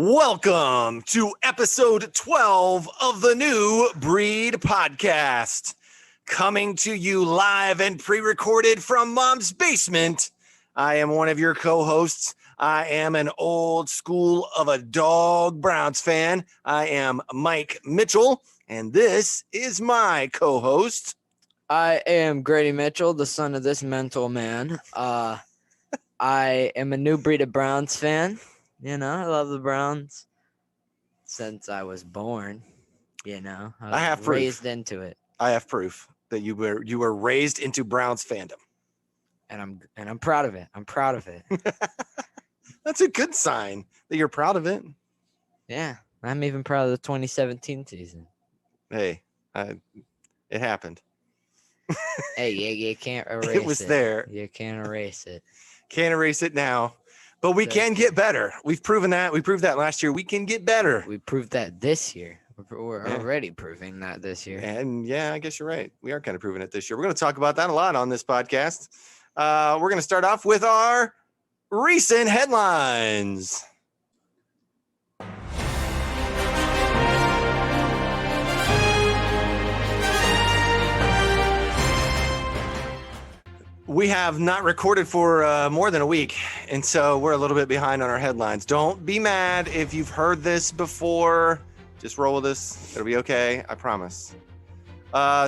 Welcome to episode 12 of the New Breed Podcast. Coming to you live and pre-recorded from Mom's basement. I am one of your co-hosts. I am an old school of a dog Browns fan. I am Mike Mitchell, and this is my co-host. I am Grady Mitchell, the son of this mental man. I am a new breed of Browns fan. You know, I love the Browns since I was born. You know, I have raised proof. into it, I have proof that you were raised into Browns fandom. and I'm proud of it. I'm proud of it. That's a good sign that you're proud of it. Yeah, I'm even proud of the 2017 season. Hey, it happened. Hey, you can't erase it. It was there. You can't erase it. Can't erase it now, but we can get better. We've proven that. We proved that last year. We can get better. We proved that this year. We're already proving that this year. And yeah, I guess you're right. We are kind of proving it this year. We're going to talk about that a lot on this podcast. We're going to start off with our recent headlines. We have not recorded for more than a week, and so we're a little bit behind on our headlines. Don't be mad if you've heard this before. Just roll with this. It'll be okay. I promise.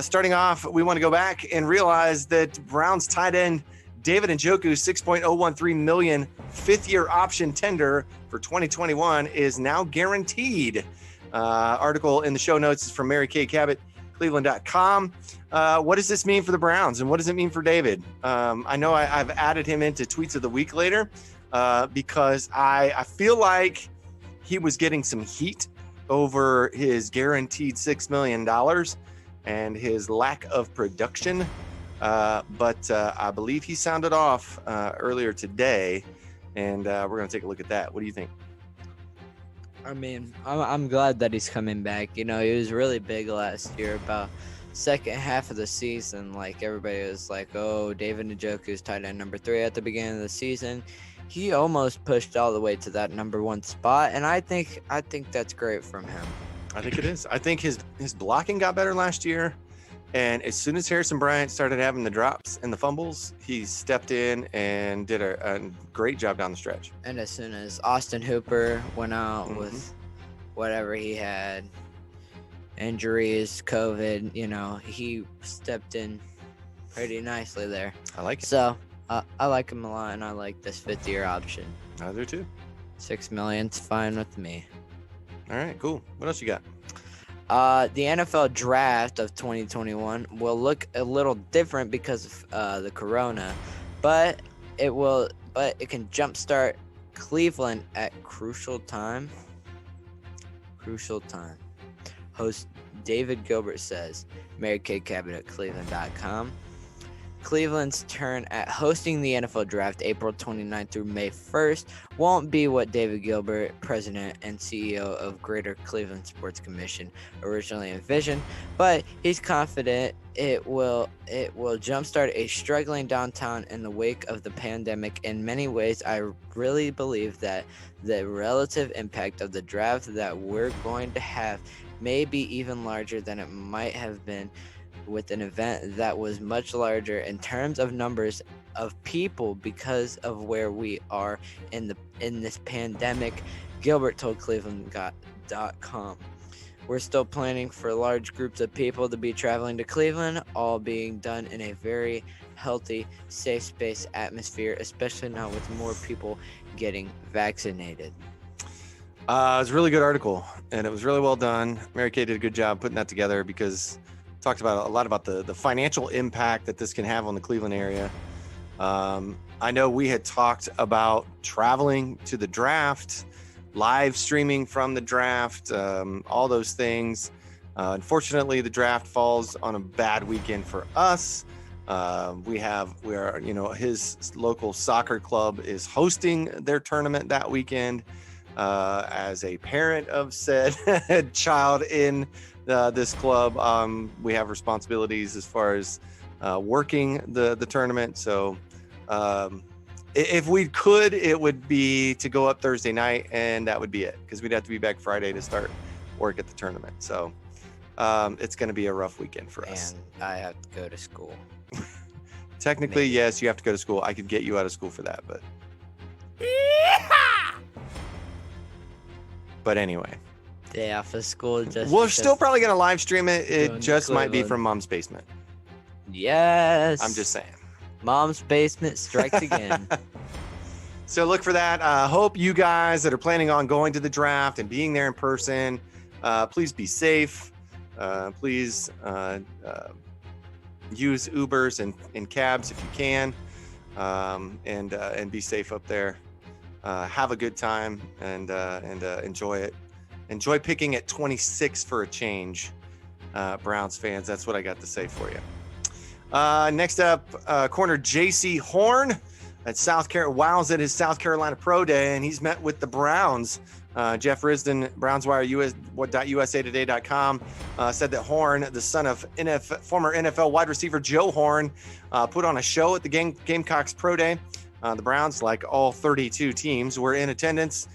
Starting off, we want to go back and realize that Browns tight end David Njoku's $6.013 million fifth-year option tender for 2021 is now guaranteed. Article in the show notes is from Mary Kay Cabot, Cleveland.com. What does this mean for the Browns, and what does it mean for David? I know I've added him into Tweets of the Week later because I feel like he was getting some heat over his guaranteed $6 million and his lack of production. But I believe he sounded off earlier today, and we're going to take a look at that. What do you think? I mean, I'm glad that he's coming back. You know, he was really big last year. About second half of the season, like everybody was like, "Oh, David Njoku's tight end number 3 at the beginning of the season." He almost pushed all the way to that number 1 spot, and I think that's great from him. I think it is. I think his blocking got better last year, and as soon as Harrison Bryant started having the drops and the fumbles, he stepped in and did a great job down the stretch. And as soon as Austin Hooper went out with whatever he had, injuries, COVID, you know, he stepped in pretty nicely there. I like it. So I like him a lot, and I like this 5th-year option. I do too. $6 million's fine with me. All right, cool. What else you got? The NFL draft of 2021 will look a little different because of the corona, but it can jumpstart Cleveland at crucial time. Host David Gilbert says, Mary Kay Cabot at Cleveland.com. Cleveland's turn at hosting the NFL Draft April 29th through May 1st won't be what David Gilbert, president and CEO of Greater Cleveland Sports Commission, originally envisioned, but he's confident it will jumpstart a struggling downtown in the wake of the pandemic. In many ways, I really believe that the relative impact of the draft that we're going to have may be even larger than it might have been with an event that was much larger in terms of numbers of people because of where we are in this pandemic, Gilbert told Cleveland.com. We're still planning for large groups of people to be traveling to Cleveland, all being done in a very healthy, safe space atmosphere, especially now with more people getting vaccinated. It was a really good article, and it was really well done. Mary Kay did a good job putting that together because talked about a lot about the financial impact that this can have on the Cleveland area. I know we had talked about traveling to the draft, live streaming from the draft, all those things. Unfortunately, the draft falls on a bad weekend for us. His local soccer club is hosting their tournament that weekend. As a parent of said child in this club, we have responsibilities as far as working the tournament. So If we could, it would be to go up Thursday night, and that would be it, because we'd have to be back Friday to start work at the tournament. So it's going to be a rough weekend for us. And I have to go to school. Technically, Maybe. yes, you have to go to school. I could get you out of school for that, but anyway. Day off of school. Just We're because- still probably going to live stream it. It Going to just might be Cleveland. from Mom's basement. Yes. I'm just saying. Mom's basement strikes again. So look for that. Hope you guys that are planning on going to the draft and being there in person, please be safe. Please use Ubers and cabs if you can, and be safe up there. Have a good time and enjoy it. Enjoy picking at 26 for a change, Browns fans. That's what I got to say for you. Next up, corner J.C. Horn at Wow's at his South Carolina Pro Day, and he's met with the Browns. Jeff Risdon, BrownsWire.USAtoday.com, said that Horn, the son of former NFL wide receiver Joe Horn, put on a show at the Gamecocks Pro Day. The Browns, like all 32 teams, were in attendance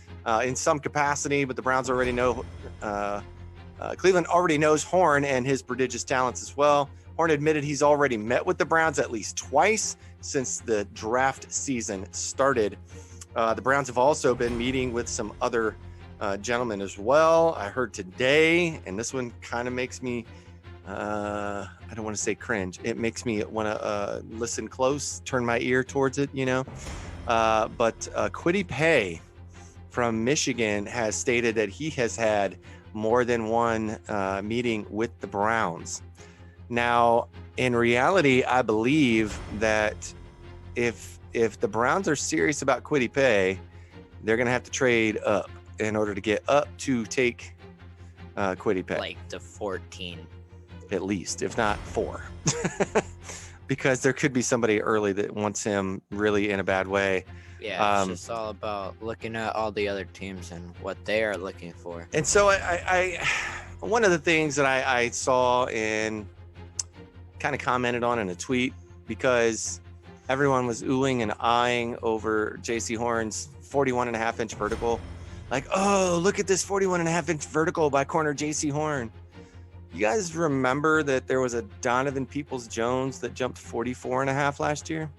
in some capacity, but the Browns already know Cleveland already knows Horn and his prodigious talents as well. Horn admitted he's already met with the Browns at least twice since the draft season started. The Browns have also been meeting with some other gentlemen as well. I heard today, and this one kind of makes me, I don't want to say cringe. It makes me want to listen close, turn my ear towards it, But Kwity Paye from Michigan has stated that he has had more than one meeting with the Browns. Now, in reality, I believe that if the Browns are serious about Kwity Paye, they're going to have to trade up in order to get up to take Kwity Paye. Like to 14. At least, if not 4. Because there could be somebody early that wants him really in a bad way. Yeah, it's just all about looking at all the other teams and what they are looking for. And so I one of the things that I saw and kind of commented on in a tweet, because everyone was oohing and eyeing over J.C. Horn's 41.5-inch vertical. Like, oh, look at this 41.5-inch vertical by corner J.C. Horn. You guys remember that there was a Donovan Peoples-Jones that jumped 44.5 last year?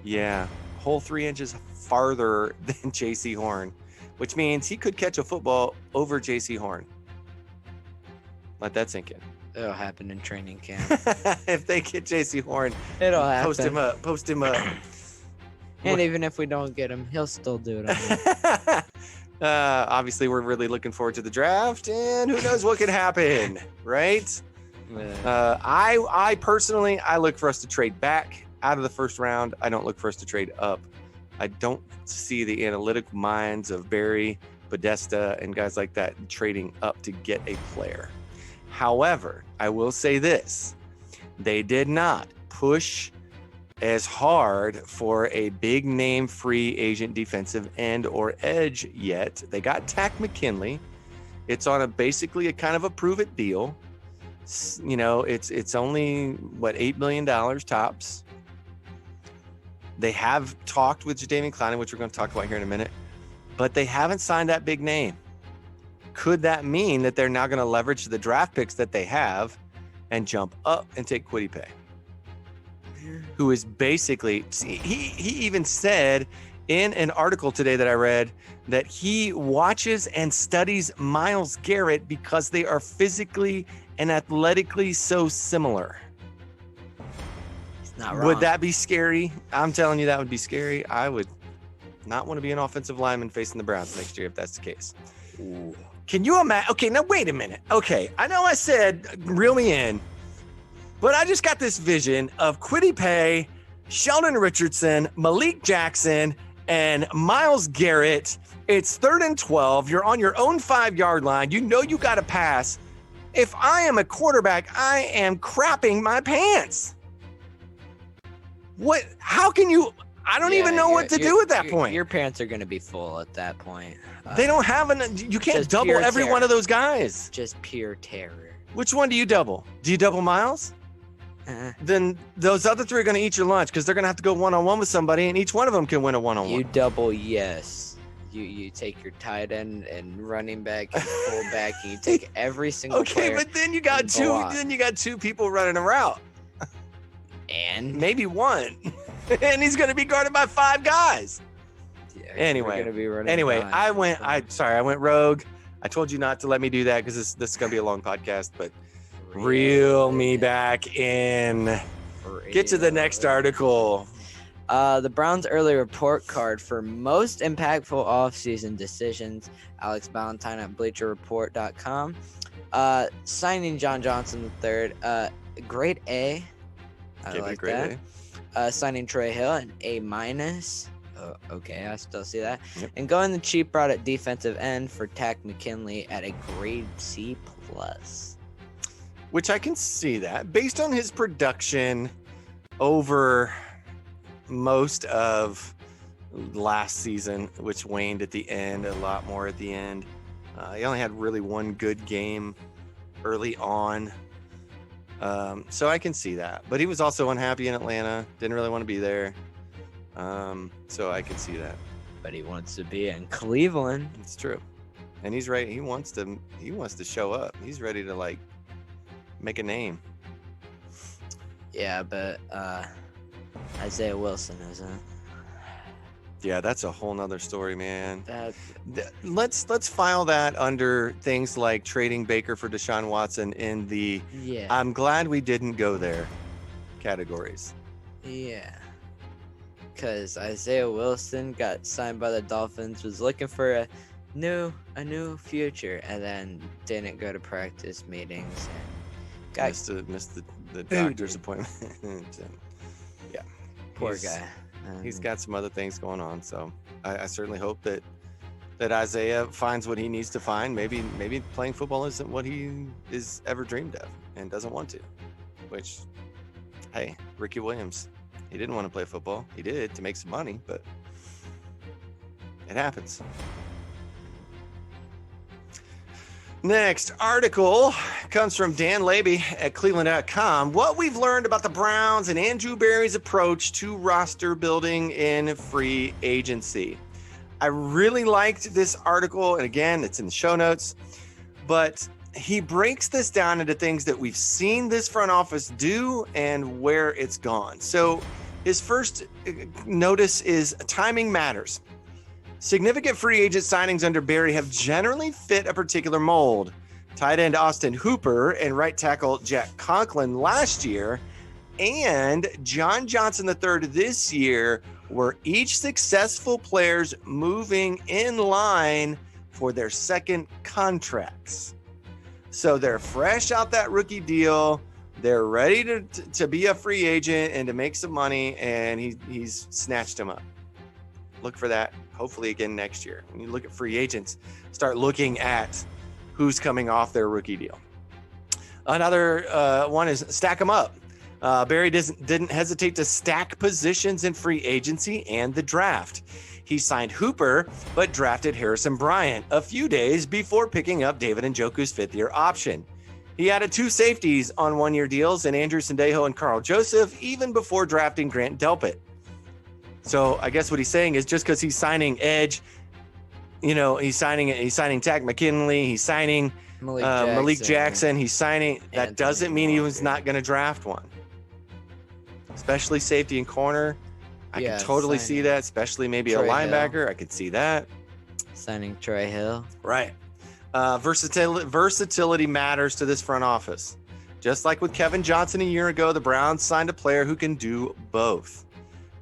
Yeah, a whole 3 inches farther than J.C. Horn, which means he could catch a football over J.C. Horn. Let that sink in. It'll happen in training camp. If they get J.C. Horn, It'll happen. Post him up. And even if we don't get him, he'll still do it. Obviously, we're really looking forward to the draft, and who knows what could happen, right? I personally, I look for us to trade back out of the first round. I don't look for us to trade up. I don't see the analytic minds of Barry, Podesta, and guys like that trading up to get a player. However, I will say this. They did not push as hard for a big name free agent defensive end or edge yet. They got Tack McKinley. It's on basically a kind of a prove it deal. It's only $8 million tops. They have talked with Jadeveon Clowney, which we're going to talk about here in a minute, but they haven't signed that big name. Could that mean that they're now going to leverage the draft picks that they have and jump up and take Kwity Paye, who is basically, he even said in an article today that I read that he watches and studies Myles Garrett because they are physically and athletically so similar. He's not wrong. Would that be scary? I'm telling you, that would be scary. I would not want to be an offensive lineman facing the Browns next year if that's the case. Ooh. Can you imagine? Okay, now wait a minute. Okay, I know I said reel me in, but I just got this vision of Kwity Paye, Sheldon Richardson, Malik Jackson, and Myles Garrett. It's 3rd and 12. You're on your own 5-yard line. You know you got to pass. If I am a quarterback, I am crapping my pants. What? How can you? I don't even know what to do at that point. Your pants are going to be full at that point. They don't have you can't just double pure every terror. one of those guys. Just pure terror. Which one do you double? Do you double Myles? then those other three are going to eat your lunch because they're going to have to go one-on-one with somebody, and each one of them can win a one-on-one. You double yes. You take your tight end and running back and fullback, and you take every single player. Okay, but then you got two. block. Then you got two people running a route, And maybe one, and he's going to be guarded by 5 guys. yeah, Anyway, we're gonna be running Anyway, behind. I went rogue. I told you not to let me do that because this is going to be a long podcast. But reel me back in. Get to the next article. The Browns' early report card for most impactful offseason decisions. Alex Ballantyne at BleacherReport.com. Signing John Johnson III. Grade A. I Give it a like grade that. Signing Troy Hill an A-. Oh, okay, I still see that. Yep. And going the cheap route at defensive end for Tack McKinley at a grade C+. Which I can see that based on his production over most of last season, which waned at the end, a lot more at the end. He only had really one good game early on. So I can see that. But he was also unhappy in Atlanta, didn't really want to be there. So I can see that. But he wants to be in Cleveland. It's true. And he's right. He wants to show up. He's ready to like make a name. Yeah, but Isaiah Wilson isn't. Yeah, that's a whole nother story, man. That Let's file that under things like trading Baker for Deshaun Watson in the yeah. I'm glad we didn't go there categories. Yeah. Because Isaiah Wilson got signed by the Dolphins, was looking for a new future, and then didn't go to practice meetings and got Missed the doctor's appointment. And, yeah. poor He's- guy. He's got some other things going on, so I certainly hope that Isaiah finds what he needs to find. Maybe playing football isn't what he is ever dreamed of and doesn't want to. Which, hey, Ricky Williams, he didn't want to play football. He did to make some money, but it happens. Next article comes from Dan Labey at Cleveland.com. What we've learned about the Browns and Andrew Berry's approach to roster building in free agency. I really liked this article, and again, it's in the show notes, but he breaks this down into things that we've seen this front office do and where it's gone. So his first notice is timing matters. Significant free agent signings under Berry have generally fit a particular mold. Tight end Austin Hooper and right tackle Jack Conklin last year and John Johnson III this year were each successful players moving in line for their second contracts. So they're fresh out that rookie deal. They're ready to be a free agent and to make some money, and he's snatched him up. Look for that, hopefully again next year. When you look at free agents, start looking at who's coming off their rookie deal. Another one is stack them up. Barry didn't hesitate to stack positions in free agency and the draft. He signed Hooper, but drafted Harrison Bryant a few days before picking up David Njoku's fifth-year option. He added 2 safeties on one-year deals in Andrew Sendejo and Carl Joseph, even before drafting Grant Delpit. So I guess what he's saying is just because he's signing edge, he's signing Tack McKinley, he's signing Malik Jackson, he's signing. That doesn't mean he was not going to draft one. Especially safety and corner. I can totally see that, especially maybe a linebacker. I could see that. Signing Troy Hill. Right. Versatility matters to this front office. Just like with Kevin Johnson a year ago, the Browns signed a player who can do both.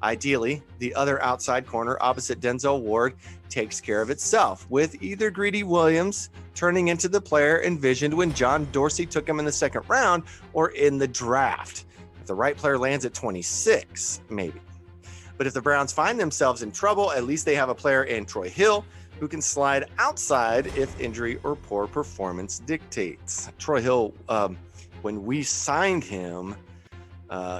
Ideally, the other outside corner opposite Denzel Ward takes care of itself, with either Grady Williams turning into the player envisioned when John Dorsey took him in the second round or in the draft. If the right player lands at 26, maybe. But if the Browns find themselves in trouble, at least they have a player in Troy Hill who can slide outside if injury or poor performance dictates. Troy Hill, when we signed him,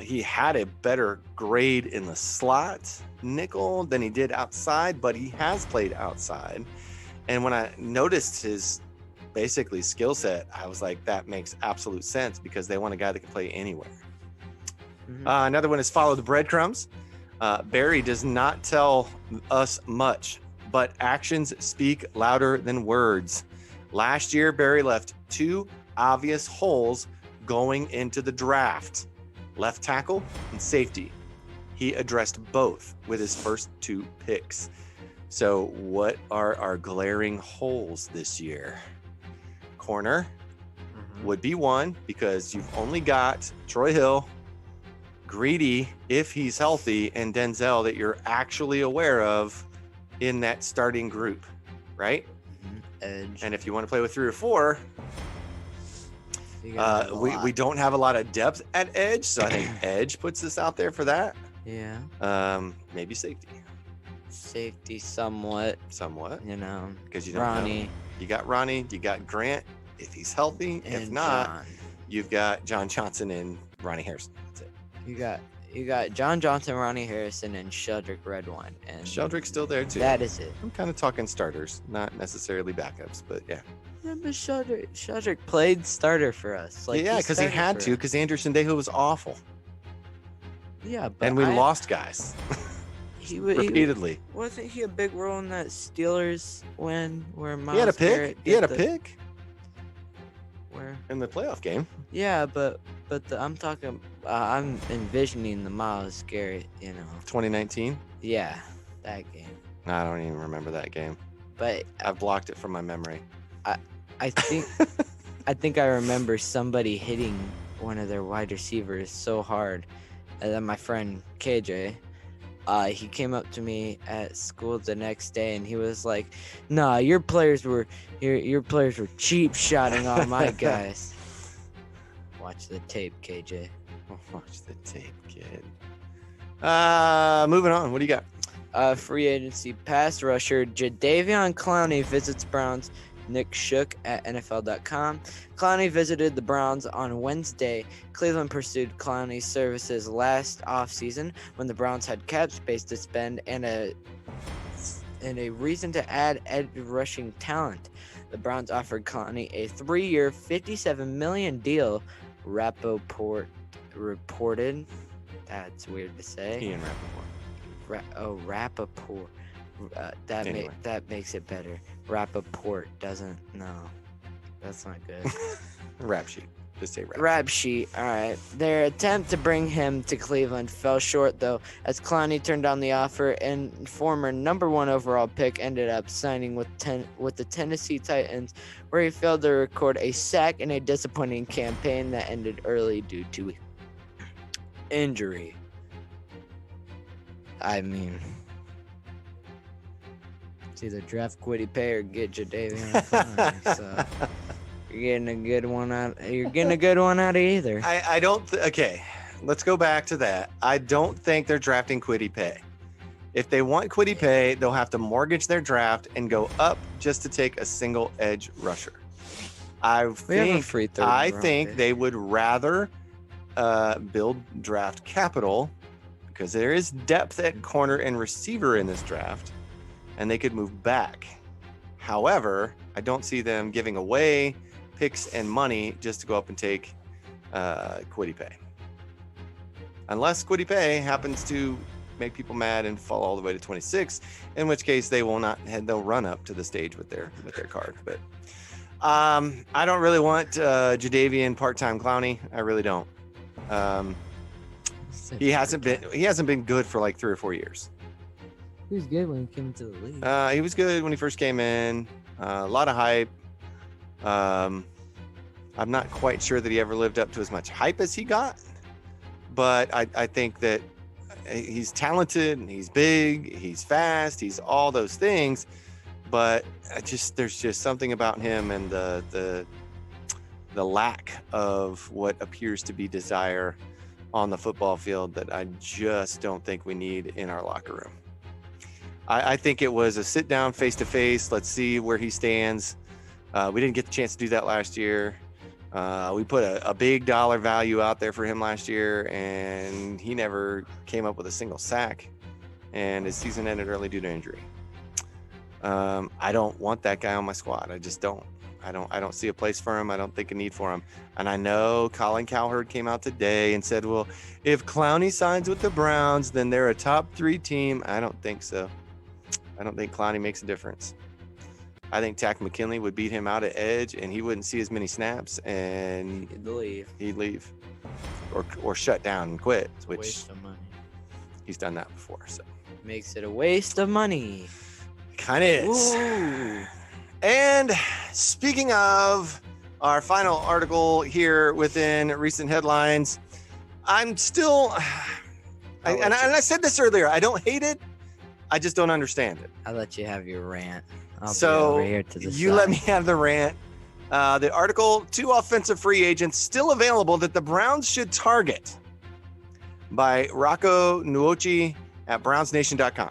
he had a better grade in the slot nickel than he did outside, but he has played outside. And when I noticed his basically skill set, I was like, that makes absolute sense because they want a guy that can play anywhere. Another one is follow the breadcrumbs. Barry does not tell us much, but actions speak louder than words. Last year, Barry left 2 obvious holes going into the draft: left tackle and safety. He addressed both with his first 2 picks. So what are our glaring holes this year? Corner would be one, because you've only got Troy Hill, Grady, if he's healthy, and Denzel that you're actually aware of in that starting group, right? Edge. And if you want to play with 3 or 4, we don't have a lot of depth at edge, so I think edge puts us out there for that. Yeah. Maybe safety. Safety somewhat. You know, because you don't Ronnie. know. You got Ronnie. You got Grant if he's healthy. And if not, John. You've got John Johnson and Ronnie Harrison. That's it. You got John Johnson, Ronnie Harrison, and Sheldrick Redwine. And Sheldrick's still there too. That is it. I'm kind of talking starters, not necessarily backups, but yeah. Yeah, but Sheldrick played starter for us. Yeah, because he had to, because Andrew Sendejo was awful. Yeah, but and we lost guys repeatedly. Wasn't he a big role in that Steelers win where Miles he had a pick? Garrett He had a pick? Where? In the playoff game. Yeah, but I'm talking. I'm envisioning the Miles Garrett. 2019. Yeah, that game. I don't even remember that game. But I've blocked it from my memory. I think I think I remember somebody hitting one of their wide receivers so hard, and then my friend KJ, he came up to me at school the next day and he was like, "Nah, your players were cheap shotting on my guys." Watch the tape, KJ. Watch the tape, kid. Moving on. What do you got? Free agency pass rusher Jadeveon Clowney visits Browns. Nick Shook at NFL.com. Clowney visited the Browns on Wednesday. Cleveland pursued Clowney's services last offseason when the Browns had cap space to spend and a reason to add edge rushing talent. The Browns offered Clowney a 3-year, $57 million deal. Rappaport reported. That's weird to say. Ian Rappaport. Rappaport. That makes it better. Rappaport doesn't. No, that's not good. Rap sheet. Just say rap sheet. All right. Their attempt to bring him to Cleveland fell short, though, as Clowney turned down the offer, and former number 1 overall pick ended up signing with the Tennessee Titans, where he failed to record a sack in a disappointing campaign that ended early due to injury. I mean, it's either draft Quiddy Pay or get Jadeveon Clowney. So you're getting a good one out of either. I don't. Okay, let's go back to that. I don't think they're drafting Quiddy Pay. If they want Quiddy Pay, they'll have to mortgage their draft and go up just to take a single edge rusher. I think they would rather build draft capital, because there is depth at corner and receiver in this draft, and they could move back. However, I don't see them giving away picks and money just to go up and take Quiddy Pay. Unless Quiddy Pay happens to make people mad and fall all the way to 26, in which case they'll run up to the stage with their card. But I don't really want Jadeveon part-time Clowney. I really don't. He hasn't been good for like 3 or 4 years. He was good when he came into the league. He was good when he first came in. A lot of hype. I'm not quite sure that he ever lived up to as much hype as he got, but I think that he's talented and he's big, he's fast, he's all those things. But there's just something about him and the lack of what appears to be desire on the football field that I just don't think we need in our locker room. I think it was a sit down face to face. Let's see where he stands. We didn't get the chance to do that last year. We put a big dollar value out there for him last year, and he never came up with a single sack, and his season ended early due to injury. I don't want that guy on my squad. I just don't. I don't see a place for him. I don't think a need for him. And I know Colin Cowherd came out today and said, well, if Clowney signs with the Browns, then they're a top 3 team. I don't think so. I don't think Clowney makes a difference. I think Tack McKinley would beat him out at edge, and he wouldn't see as many snaps, and he'd leave. Or shut down and quit, which Waste of money. he's done that before. So Makes it a waste of money. kind of is. Ooh. And speaking of our final article here within recent headlines, I'm still, and I said this earlier, I don't hate it. I just don't understand it. I'll let you have your rant. I'll be So over here to the you side. let me have the rant. The article, 2 offensive free agents still available that the Browns should target, by Rocco Nuochi at brownsnation.com.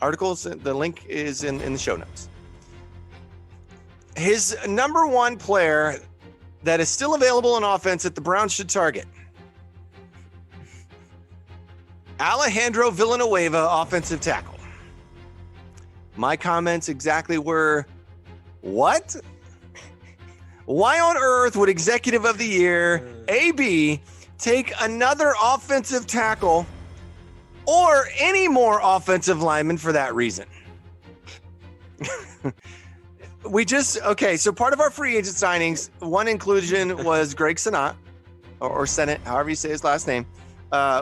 Articles, the link is in the show notes. His number 1 player that is still available in offense that the Browns should target, Alejandro Villanueva, offensive tackle. My comments exactly were, what? Why on earth would Executive of the Year, AB, take another offensive tackle or any more offensive linemen for that reason? So part of our free agent signings, one inclusion was Greg Senat, or Senate, however you say his last name,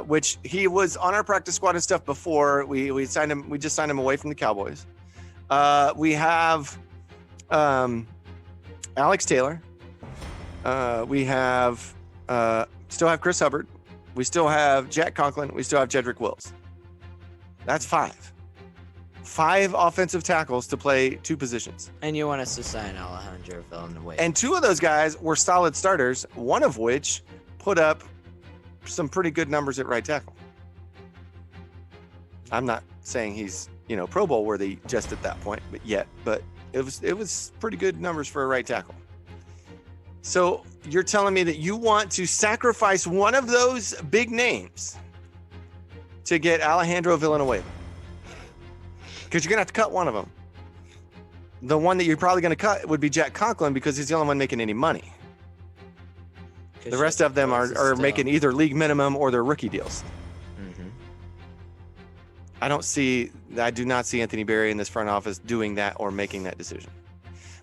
which he was on our practice squad and stuff before. We signed him. We just signed him away from the Cowboys. We have Alex Taylor. We have still have Chris Hubbard. We still have Jack Conklin. We still have Jedrick Wills. That's 5. 5 offensive tackles to play 2 positions. And you want us to sign Alejandro Villanueva. And 2 of those guys were solid starters, one of which put up some pretty good numbers at right tackle. I'm not saying he's, Pro Bowl worthy just at that point, but it was pretty good numbers for a right tackle. So you're telling me that you want to sacrifice one of those big names to get Alejandro Villanueva? Because you're going to have to cut one of them. The one that you're probably going to cut would be Jack Conklin because he's the only one making any money. The rest of them are making either league minimum or their rookie deals. Mm-hmm. I do not see Anthony Berry in this front office doing that or making that decision.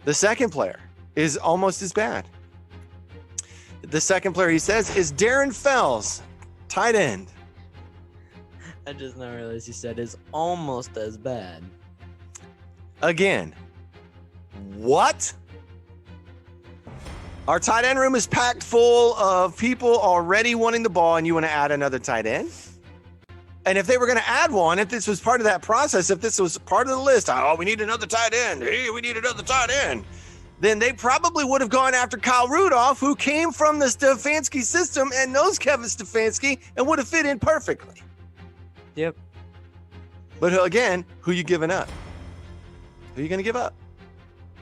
The second player is almost as bad. The second player, he says, is Darren Fells, tight end. I just now realized you said is almost as bad. Again, what? Our tight end room is packed full of people already wanting the ball, and you want to add another tight end? And if they were going to add one, if this was part of that process, if this was part of the list, we need another tight end. Hey, we need another tight end. Then they probably would have gone after Kyle Rudolph, who came from the Stefanski system and knows Kevin Stefanski and would have fit in perfectly. Yep. But again, who you giving up? Who are you going to give up?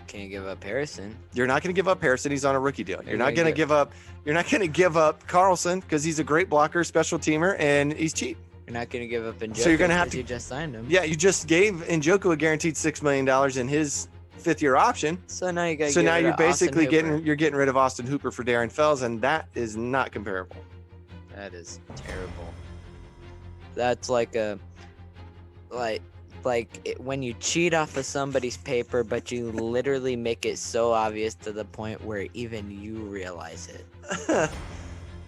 Can't give up Harrison. You're not going to give up Harrison. He's on a rookie deal. You're not going to give up. You're not going to give up Carlson because he's a great blocker, special teamer, and he's cheap. You're not going to give up Njoku. So you're going to have to. You just signed him. Yeah, you just gave Njoku a guaranteed $6 million in his 5th-year option. So now you got. So now you're basically getting rid of Austin Hooper for Darren Fells, and that is not comparable. That is terrible. That's like when you cheat off of somebody's paper, but you literally make it so obvious to the point where even you realize it.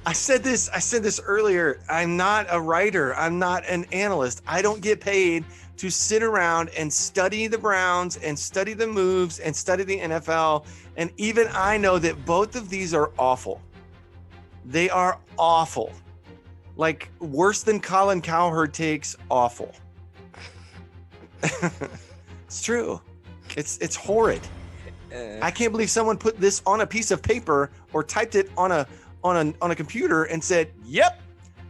I said this earlier. I'm not a writer. I'm not an analyst. I don't get paid to sit around and study the Browns and study the moves and study the NFL. And even I know that both of these are awful. They are awful. Like worse than Colin Cowherd takes awful. It's true. It's horrid. I can't believe someone put this on a piece of paper or typed it on a computer and said, "Yep,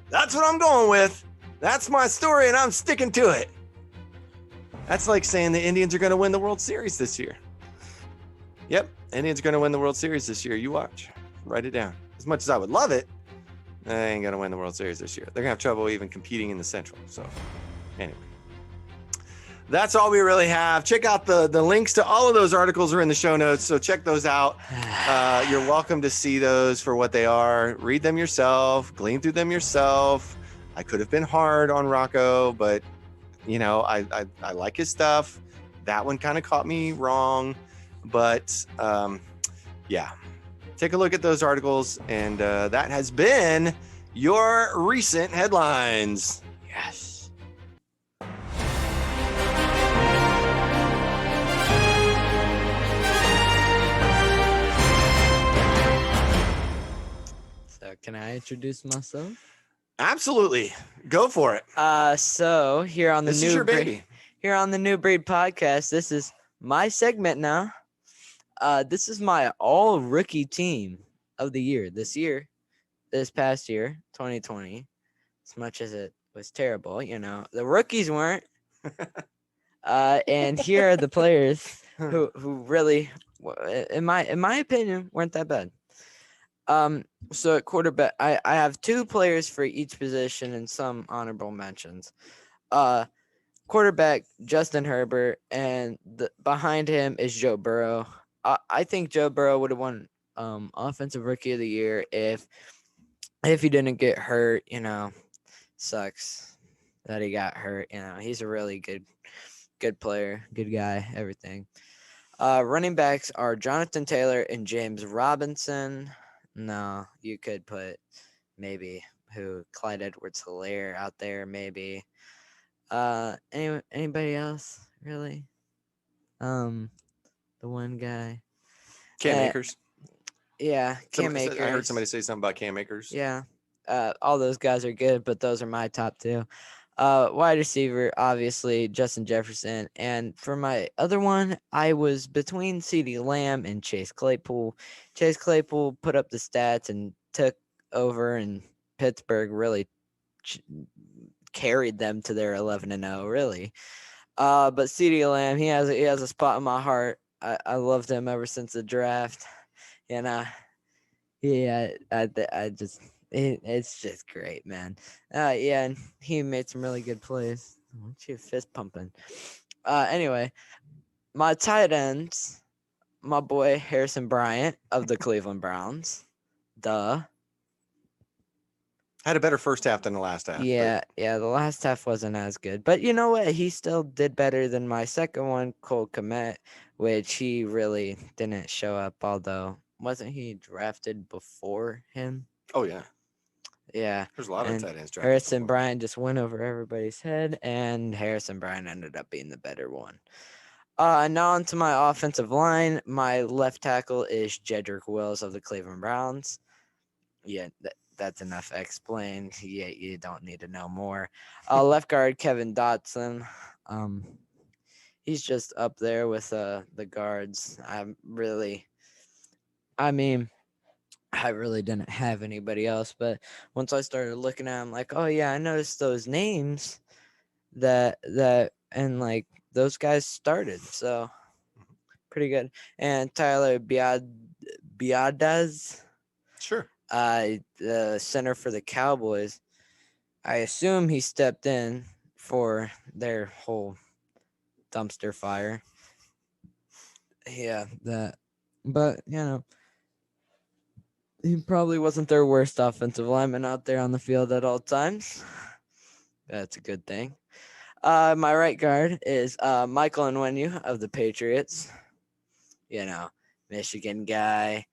that's what I'm going with. That's my story, and I'm sticking to it." That's like saying the Indians are going to win the World Series this year. Yep, Indians are going to win the World Series this year. You watch. Write it down. As much as I would love it, they ain't going to win the World Series this year. They're going to have trouble even competing in the Central. So, anyway. That's all we really have. Check out the links to all of those articles are in the show notes, so check those out. You're welcome to see those for what they are. Read them yourself, glean through them yourself. I could have been hard on Rocco, but I like his stuff. That one kind of caught me wrong, but yeah, take a look at those articles, and that has been your recent headlines. Yes. So can I introduce myself? Absolutely, go for it. So here on the This is your baby. Here on the New Breed podcast, this is my segment now. This is my all rookie team of the year. This past year, 2020. As much as it was terrible, the rookies weren't. And here are the players who really, in my opinion, weren't that bad. So at quarterback, I have two players for each position and some honorable mentions. Quarterback Justin Herbert, and behind him is Joe Burrow. I think Joe Burrow would have won offensive rookie of the year if he didn't get hurt. Sucks that he got hurt. He's a really good player, good guy, everything. Running backs are Jonathan Taylor and James Robinson. No, you could put maybe Clyde Edwards-Helaire out there, maybe. Anybody else really? The one guy. Cam Akers. Yeah, Cam Akers. I heard somebody say something about Cam Akers. Yeah, all those guys are good, but those are my top two. Wide receiver, obviously Justin Jefferson, and for my other one, I was between CeeDee Lamb and Chase Claypool. Chase Claypool put up the stats and took over, and Pittsburgh really carried them to their 11-0, really. But CeeDee Lamb, he has a spot in my heart. I loved him ever since the draft, and it's just great, man. Yeah, and he made some really good plays. What you fist pumping? Anyway, my tight ends, my boy Harrison Bryant of the Cleveland Browns. Had a better first half than the last half. Yeah, the last half wasn't as good. But you know what? He still did better than my second one, Cole Kmet, which he really didn't show up, although wasn't he drafted before him? Oh, yeah. Yeah. There's a lot of tight ends drafted. Harrison Bryant just went over everybody's head, and Harrison Bryant ended up being the better one. Now onto my offensive line. My left tackle is Jedrick Wills of the Cleveland Browns. Yeah, that's enough explained. Yeah, you don't need to know more. Left guard Kevin Dotson. He's just up there with the guards. I really didn't have anybody else, but once I started looking at them, like, oh yeah, I noticed those names that and like those guys started, so pretty good. And Tyler Biadasz. Sure. The center for the Cowboys. I assume he stepped in for their whole dumpster fire. Yeah, but he probably wasn't their worst offensive lineman out there on the field at all times. That's a good thing. My right guard is Michael Onwenu of the Patriots. Michigan guy.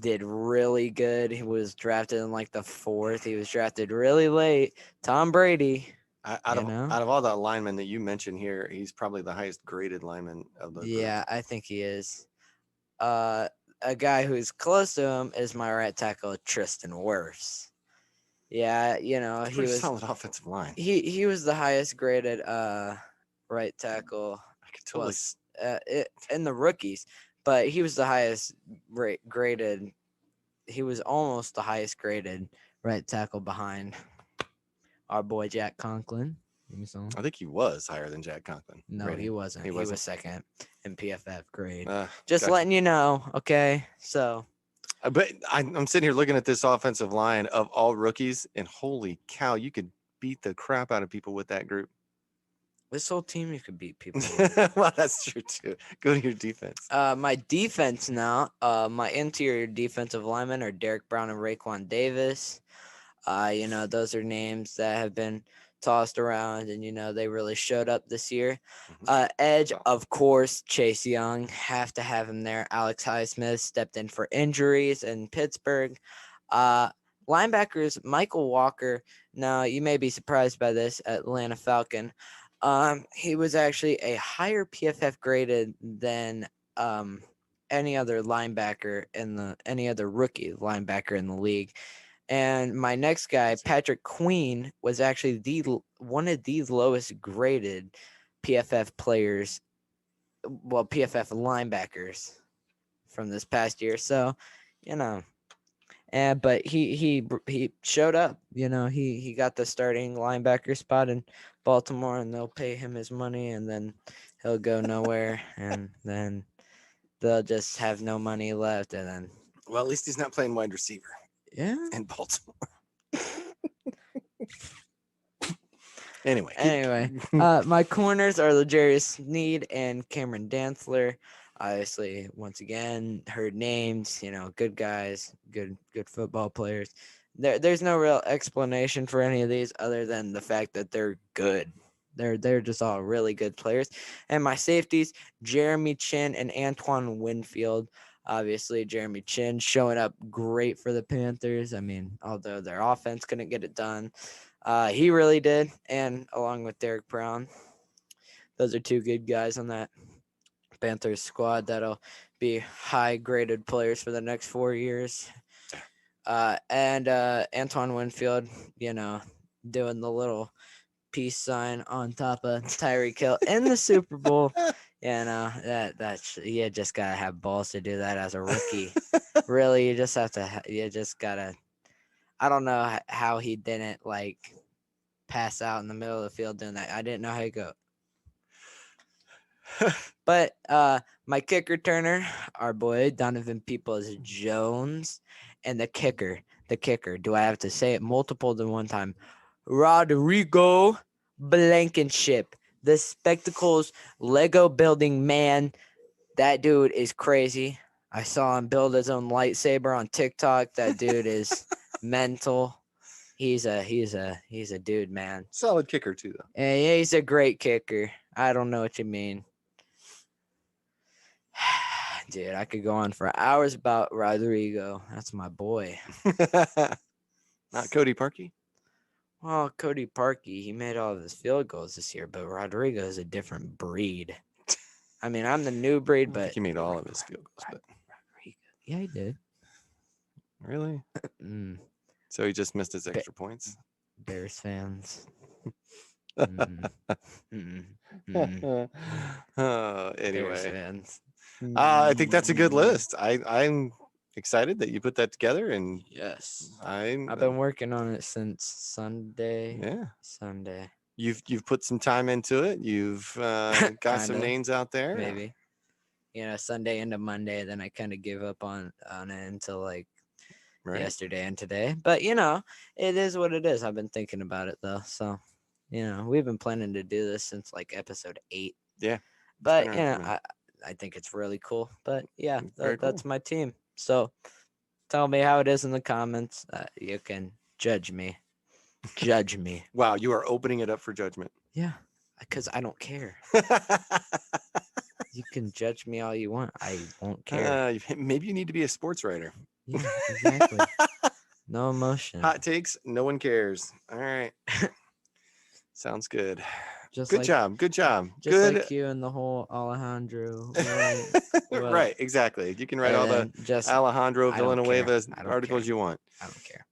Did really good. He was drafted in like the 4th. He was drafted really late. Tom Brady. Out of all the linemen that you mentioned here, he's probably the highest graded lineman of the group. Yeah, I think he is. A guy who's close to him is my right tackle, Tristan Wirfs. Yeah, he was solid offensive line. He was the highest graded right tackle. I could totally in the rookies. But he was the highest graded. He was almost the highest graded right tackle behind our boy Jack Conklin. I think he was higher than Jack Conklin. No, rating. He wasn't. He was second in PFF grade. Just gotcha. Letting you know, okay? So. But I'm sitting here looking at this offensive line of all rookies, and holy cow, you could beat the crap out of people with that group. This whole team, you could beat people with. Well, that's true too. Go to your defense. My defense now. My interior defensive linemen are Derek Brown and Raekwon Davis. Those are names that have been tossed around, and they really showed up this year. Edge, of course, Chase Young. Have to have him there. Alex Highsmith stepped in for injuries in Pittsburgh. Linebackers, Michael Walker. Now, you may be surprised by this, Atlanta Falcon. He was actually a higher PFF graded than any other linebacker any other rookie linebacker in the league. And my next guy, Patrick Queen, was actually one of the lowest graded PFF players, PFF linebackers from this past year. So, but he showed up. He got the starting linebacker spot in Baltimore, and they'll pay him his money, and then he'll go nowhere, and then they'll just have no money left, and then. Well, at least he's not playing wide receiver. Yeah. In Baltimore. Anyway, my corners are L'Jarius Sneed and Cameron Dantzler. Obviously, once again, heard names. Good guys, good football players. There's no real explanation for any of these other than the fact that they're good. They're just all really good players. And my safeties, Jeremy Chin and Antoine Winfield. Obviously, Jeremy Chin showing up great for the Panthers. I mean, although their offense couldn't get it done, he really did. And along with Derek Brown, those are two good guys on that Panthers squad that'll be high-graded players for the next 4 years. And Antoine Winfield, doing the little peace sign on top of Tyreek Hill in the Super Bowl. You just gotta have balls to do that as a rookie. Really, you just gotta. I don't know how he didn't pass out in the middle of the field doing that. I didn't know how he go. But my kick returner, our boy Donovan Peoples-Jones, and the kicker. Do I have to say it multiple than one time? Rodrigo Blankenship. The spectacles Lego building man. That dude is crazy. I saw him build his own lightsaber on TikTok. That dude is mental. He's a dude, man. Solid kicker too, though. Yeah, he's a great kicker. I don't know what you mean. Dude, I could go on for hours about Rodrigo. That's my boy. Not Cody Parkey? Well, Cody Parkey, he made all of his field goals this year, but Rodrigo is a different breed. I mean, I'm the new breed, but he made all of his field goals. But Rodrigo, yeah, he did. Really? So he just missed his extra points. Bears fans. Anyway, Bears fans. I think that's a good list. I'm excited that you put that together, and yes, I've been working on it since Sunday. Yeah, Sunday. You've put some time into it. You've got some names out there. Maybe. Sunday into Monday, then I kind of gave up on it until yesterday and today. But it is what it is. I've been thinking about it though, so we've been planning to do this since episode 8. Yeah. But I think it's really cool. But yeah, that's my team. So tell me how it is in the comments. You can judge me. Wow, you are opening it up for judgment. Yeah, because I don't care. You can judge me all you want. I won't care. Maybe you need to be a sports writer. Yeah, exactly. No emotion. Hot takes. No one cares. All right. Sounds good. Good job. Just good. Like you and the whole Alejandro. Right, exactly. You can write all the Alejandro Villanueva articles you want. I don't care.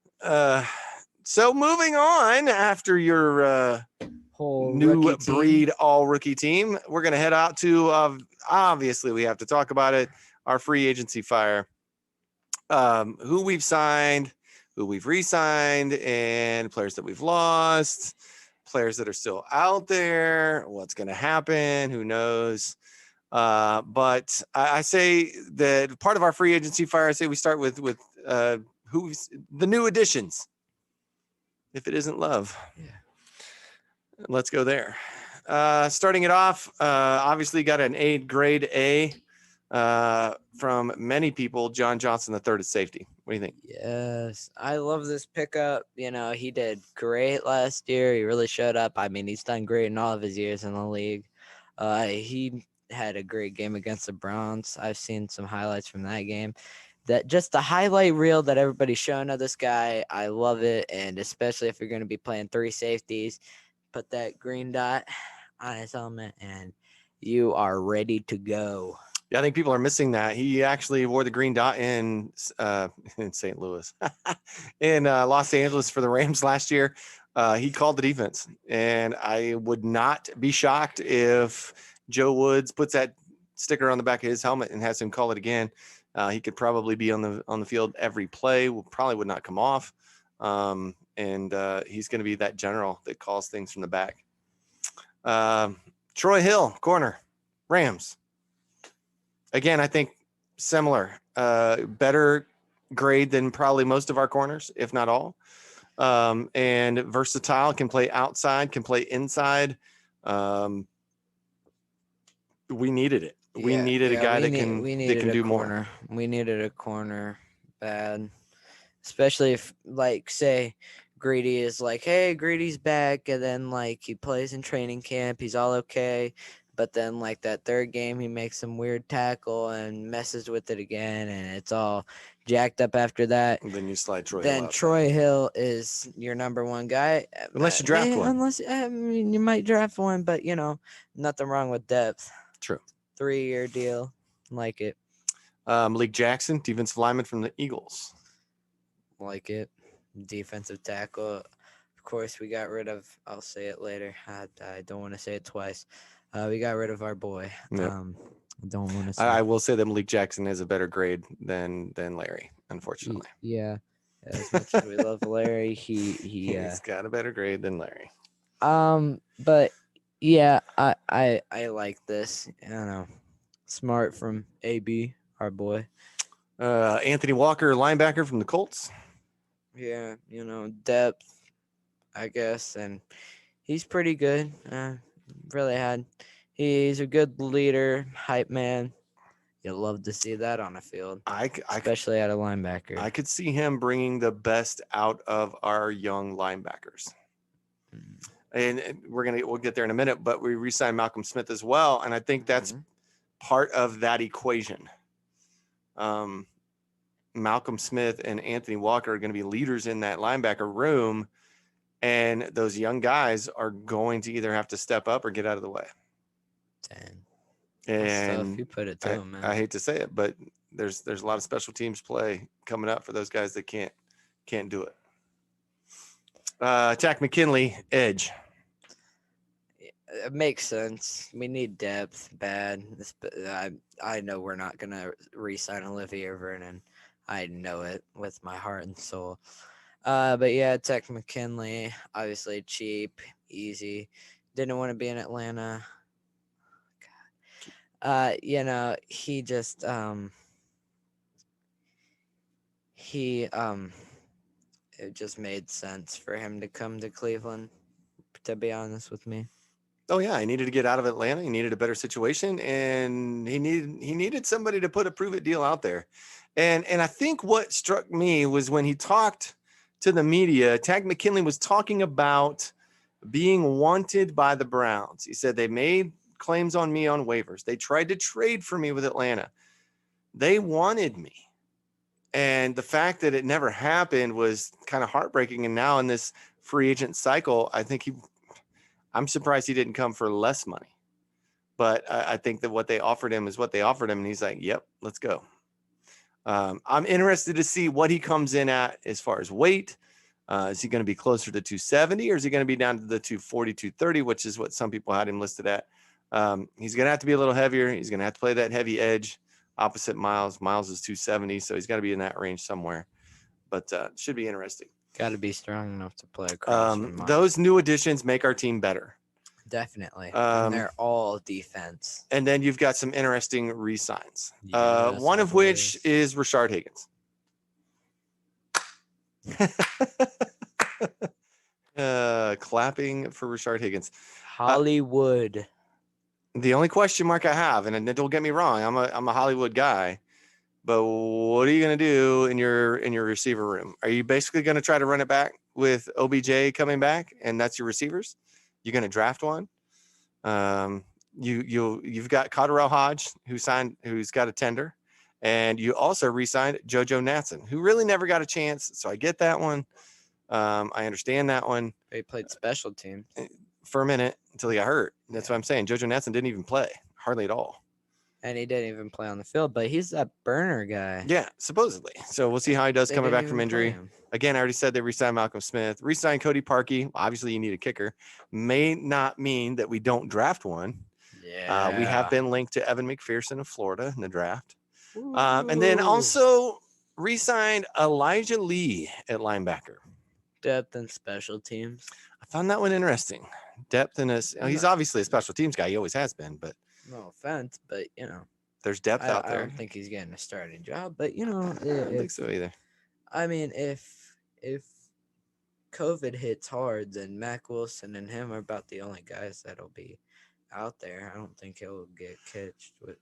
So moving on, after your whole new breed all rookie team, we're going to head out to, obviously we have to talk about it, our free agency fire. Who we've signed, who we've re-signed, and players that we've lost, players that are still out there, what's going to happen, who knows. But I say that part of our free agency fire, I say we start with who's the new additions. If it isn't Love, yeah, let's go there. Starting it off, obviously got an grade A from many people. John Johnson, the third at safety. What do you think? Yes, I love this pickup. You know, he did great last year. He really showed up. I mean, he's done great in all of his years in the league. He had a great game against the Browns. I've seen some highlights from that game. That just the highlight reel that everybody's showing of this guy. I love it, and especially if you're going to be playing three safeties, put that green dot on his helmet, and you are ready to go. Yeah, I think people are missing that. He actually wore the green dot in St. Louis, in Los Angeles for the Rams last year. He called the defense, and I would not be shocked if Joe Woods puts that sticker on the back of his helmet and has him call it again. He could probably be on the field every play. Probably would not come off, and he's going to be that general that calls things from the back. Troy Hill, corner, Rams. Again, I think similar, better grade than probably most of our corners, if not all. And versatile, can play outside, can play inside. We needed it. We needed a guy that can do more. We needed a corner bad, especially if, like, say Grady is like, hey, Grady's back, and then like he plays in training camp, he's all okay. But then, like, that third game, he makes some weird tackle and messes with it again, and it's all jacked up after that. And then you slide Troy Hill Then out. Troy Hill is your number one guy. Unless you draft one. Unless, I mean, you might draft one, but, you know, nothing wrong with depth. True. 3-year deal. Like it. Malik Jackson, defensive lineman from the Eagles. Like it. Defensive tackle. Of course, we got rid of, I'll say it later. I don't want to say it twice. We got rid of our boy. Yep. I don't want to say. I will say that Malik Jackson is a better grade than Larry, unfortunately. Yeah. As much as we love Larry, he's got a better grade than Larry. But yeah, I like this. I don't know. Smart from AB, our boy. Anthony Walker, linebacker from the Colts. Yeah, you know, depth, I guess, and he's pretty good. He's a good leader, hype man. You'll love to see that on a field, especially at a linebacker. I could see him bringing the best out of our young linebackers. And we'll get there in a minute, but we re-signed Malcolm Smith as well, and I think that's part of that equation. Malcolm Smith and Anthony Walker are going to be leaders in that linebacker room, and those young guys are going to either have to step up or get out of the way. And you put it to him, man. I hate to say it, but there's a lot of special teams play coming up for those guys that can't do it. Jack McKinley, edge. It makes sense. We need depth bad. I know we're not gonna re-sign Olivier Vernon. I know it with my heart and soul. But yeah, Tech McKinley, obviously cheap, easy. Didn't want to be in Atlanta. You know, he just it just made sense for him to come to Cleveland, to be honest with me. Oh yeah, he needed to get out of Atlanta. He needed a better situation, and he needed somebody to put a prove it deal out there. And I think what struck me was when he talked to the media, Tag McKinley was talking about being wanted by the Browns. He said they made claims on me on waivers. They tried to trade for me with Atlanta. They wanted me. And the fact that it never happened was kind of heartbreaking. And now in this free agent cycle, I'm surprised he didn't come for less money. But I think that what they offered him is what they offered him. And he's like, yep, let's go. I'm interested to see what he comes in at as far as weight. Is he going to be closer to 270 or is he going to be down to the 240, 230, which is what some people had him listed at? He's going to have to be a little heavier. He's going to have to play that heavy edge opposite Miles. Miles is 270, so he's got to be in that range somewhere. But should be interesting. Got to be strong enough to play across. Those new additions make our team better. Definitely. And they're all defense. And then you've got some interesting re-signs. Yes, one of which is Rashard Higgins. Clapping for Rashard Higgins. Hollywood. The only question mark I have, and don't get me wrong, I'm a Hollywood guy, but what are you gonna do in your receiver room? Are you basically gonna try to run it back with OBJ coming back, and that's your receivers? You're gonna draft one. You've got Cotterell Hodge who's got a tender, and you also re-signed JoJo Natson, who really never got a chance. So I get that one. I understand that one They played special teams. for a minute until he got hurt. That's Yeah. what I'm saying. JoJo Natson didn't even play hardly at all. And he didn't even play on the field, but he's that burner guy. Yeah, supposedly. So we'll see how he does They coming didn't back from even play injury. him. Again, I already said they re-signed Malcolm Smith, re-signed Cody Parkey. Obviously, you need a kicker. May not mean that we don't draft one. Yeah. We have been linked to Evan McPherson of Florida in the draft. And then also re-signed Elijah Lee at linebacker. Depth and special teams. I found that one interesting. Depth in his. He's obviously a special teams guy. He always has been, but No offense, but there's depth out I there. don't think he's getting a starting job. But I don't think so either. I mean, if COVID hits hard, then Mac Wilson and him are about the only guys that'll be out there. I don't think he'll get catched with it.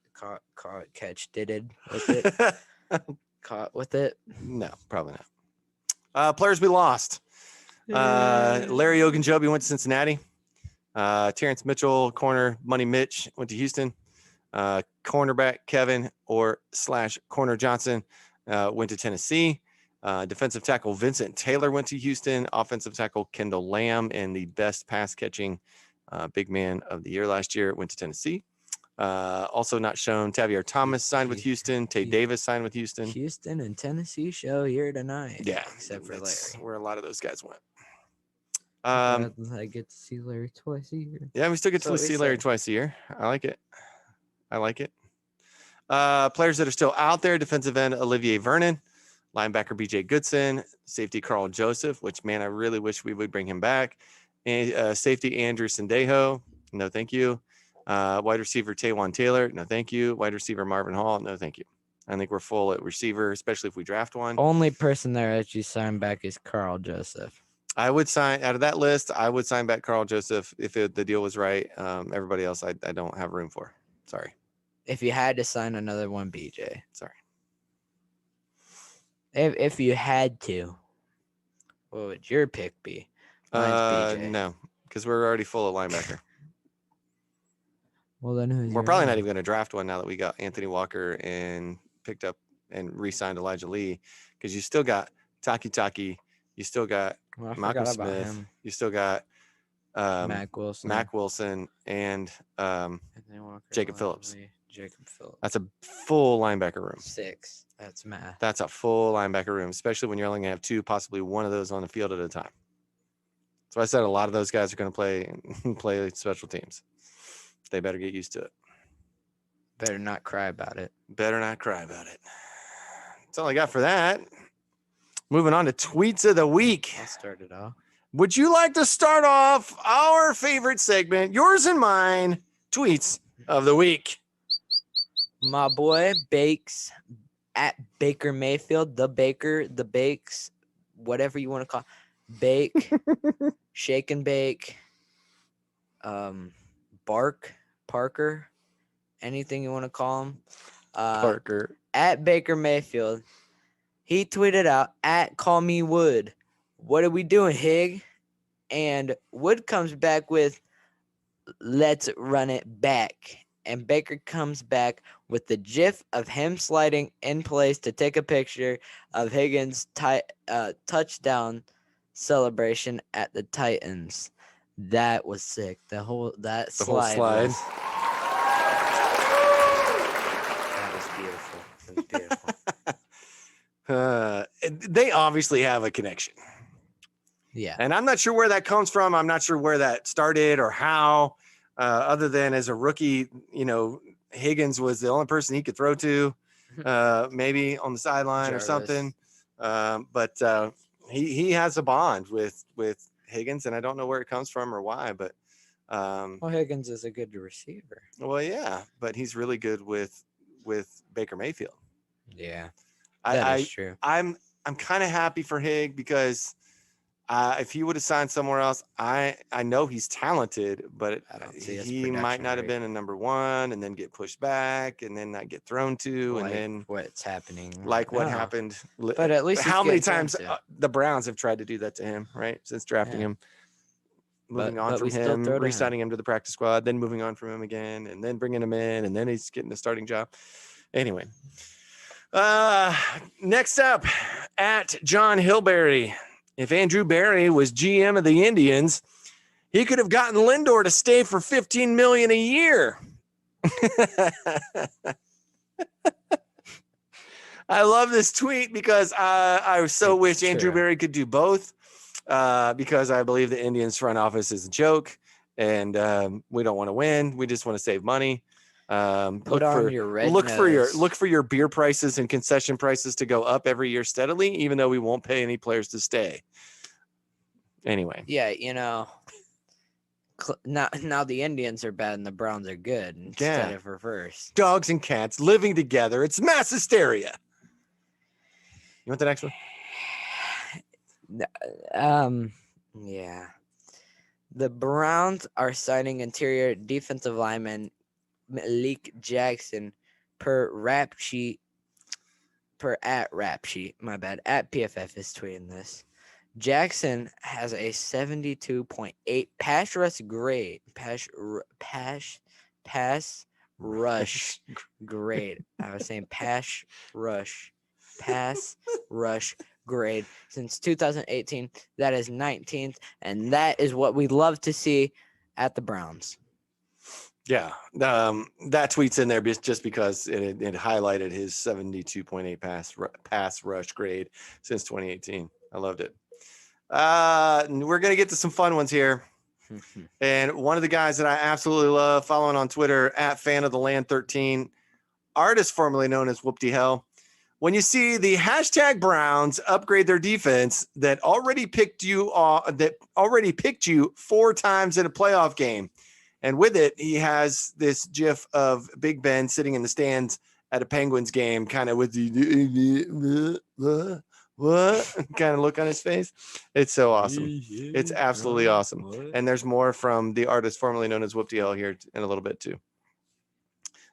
Caught with it. No, probably not. Players we lost. Larry Ogunjobi went to Cincinnati. Terrence Mitchell, corner Money Mitch, went to Houston. Cornerback Kevin / corner Johnson went to Tennessee. Defensive tackle Vincent Taylor went to Houston. Offensive tackle Kendall Lamb, and the best pass catching big man of the year last year, went to Tennessee. Also not shown, Tavier Thomas signed with Houston. Tay Davis signed with Houston. Houston and Tennessee show here tonight. Yeah, except for Larry. Where a lot of those guys went. I get to see Larry twice a year. Yeah, we still get to see Larry twice a year. I like it. Players that are still out there: defensive end Olivier Vernon, linebacker BJ Goodson, safety Carl Joseph, which, man, I really wish we would bring him back. And safety Andrew Sendejo, no thank you. Wide receiver Taywan Taylor, no thank you. Wide receiver Marvin Hall, no thank you. I think we're full at receiver, especially if we draft one. Only person there that you sign back is Carl Joseph. I would sign out of that list. I would sign back Carl Joseph if the deal was right. Everybody else, I don't have room for. Sorry. If you had to sign another one, BJ. Sorry. If you had to, what would your pick be? Mine's BJ. No, because we're already full of linebacker. Well, then we're probably not even going to draft one now that we got Anthony Walker and picked up and re-signed Elijah Lee, because you still got Taki, you still got Malcolm Smith, you still got Mac Wilson, and Jacob Phillips. That's a full linebacker room. 6. That's math. That's a full linebacker room, especially when you're only going to have 2, possibly one of those on the field at a time. So I said a lot of those guys are going to play special teams. They better get used to it. Better not cry about it. That's all I got for that. Moving on to tweets of the week. I'll start it off. Would you like to start off our favorite segment, yours and mine, tweets of the week? My boy Bakes at Baker Mayfield, the Bakes, whatever you want to call it. Bake, shake and bake, Parker, anything you want to call him. Parker. At Baker Mayfield, he tweeted out, at Call Me Wood, what are we doing, Hig? And Wood comes back with, let's run it back. And Baker comes back with the gif of him sliding in place to take a picture of Higgins' touchdown celebration at the Titans. That was sick. The whole slide. That was beautiful. They obviously have a connection. Yeah. And I'm not sure where that comes from. I'm not sure where that started or how, other than as a rookie, Higgins was the only person he could throw to, maybe on the sideline or something. But he has a bond with Higgins, and I don't know where it comes from or why, but Higgins is a good receiver. Well, yeah, but he's really good with Baker Mayfield. Yeah, that is true. I'm kind of happy for Hig because If he would have signed somewhere else, I know he's talented, but I don't see his he might production not have rate. been a number one, and then get pushed back, and then not get thrown to, and Like then what's happening like right what now. happened. But at least he's How many getting thrown times to. the Browns have tried to do that to him, right? Since drafting Yeah. him, moving on But from we still him, throw to him. re-signing him to the practice squad, then moving on from him again, and then bringing him in, and then he's getting the starting job. Anyway, next up, at John Hilberry. If Andrew Barry was GM of the Indians, he could have gotten Lindor to stay for $15 million a year. I love this tweet because I so wish Andrew Barry could do both. Because I believe the Indians front office is a joke, and we don't want to win. We just want to save money. Put on your red look nose. for your beer prices and concession prices to go up every year steadily, even though we won't pay any players to stay. Anyway, Yeah, now the Indians are bad and the Browns are good instead of reverse. Dogs and cats living together. It's mass hysteria. You want the next one? Yeah. The Browns are signing interior defensive lineman Malik Jackson per rap sheet. My bad. At PFF is tweeting this. Jackson has a 72.8 pass rush grade. Pass rush grade. I was saying pass rush grade since 2018. That is 19th, and that is what we love to see at the Browns. Yeah, that tweet's in there just because it highlighted his 72.8 pass rush grade since 2018. I loved it. We're gonna get to some fun ones here. And one of the guys that I absolutely love following on Twitter at fan of the land 13, artist formerly known as Whoopty Hell. When you see the hashtag Browns upgrade their defense that already picked you 4 times in a playoff game, and with it he has this GIF of Big Ben sitting in the stands at a Penguins game, kind of with the what kind of look on his face. It's so awesome. It's absolutely awesome. And there's more from the artist formerly known as Whoopty Hell here in a little bit too.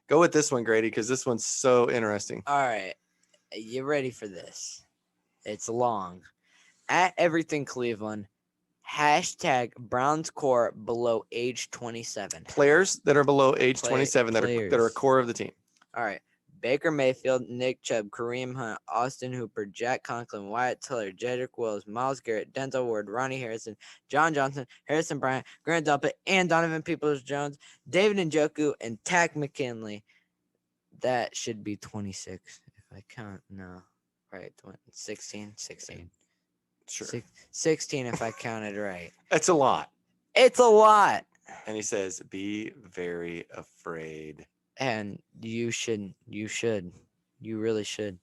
Go with this one, Grady, because this one's so interesting. All right. You ready for this? It's long. At Everything Cleveland, hashtag Browns core below age 27. Players that are below age 27 that are a core of the team. All right. Baker Mayfield, Nick Chubb, Kareem Hunt, Austin Hooper, Jack Conklin, Wyatt Tiller, Jedrick Wills, Myles Garrett, Denzel Ward, Ronnie Harrison, John Johnson, Harrison Bryant, Grant Delpit, and Donovan Peoples-Jones, David Njoku, and Tack McKinley. That should be 26 if I count. No. Right. 16. Sure. 16 if I counted right. That's a lot. It's a lot. And he says, be very afraid. And you really should,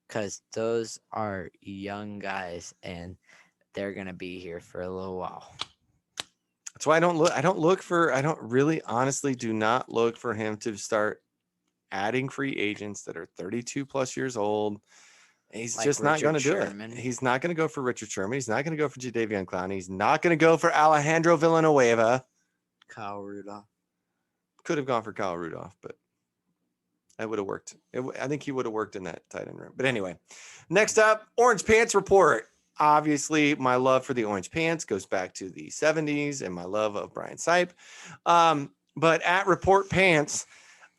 because those are young guys and they're going to be here for a little while. That's why I don't really honestly do not look for him to start adding free agents that are 32 plus years old. He's like just not going to do it. He's not going to go for Richard Sherman. He's not going to go for Jadeveon Clowney. He's not going to go for Alejandro Villanueva. Kyle Rudolph. Could have gone for Kyle Rudolph, but that would have worked. I think he would have worked in that tight end room. But anyway, next up, Orange Pants Report. Obviously, my love for the Orange Pants goes back to the 70s and my love of Brian Sipe. But at Report Pants,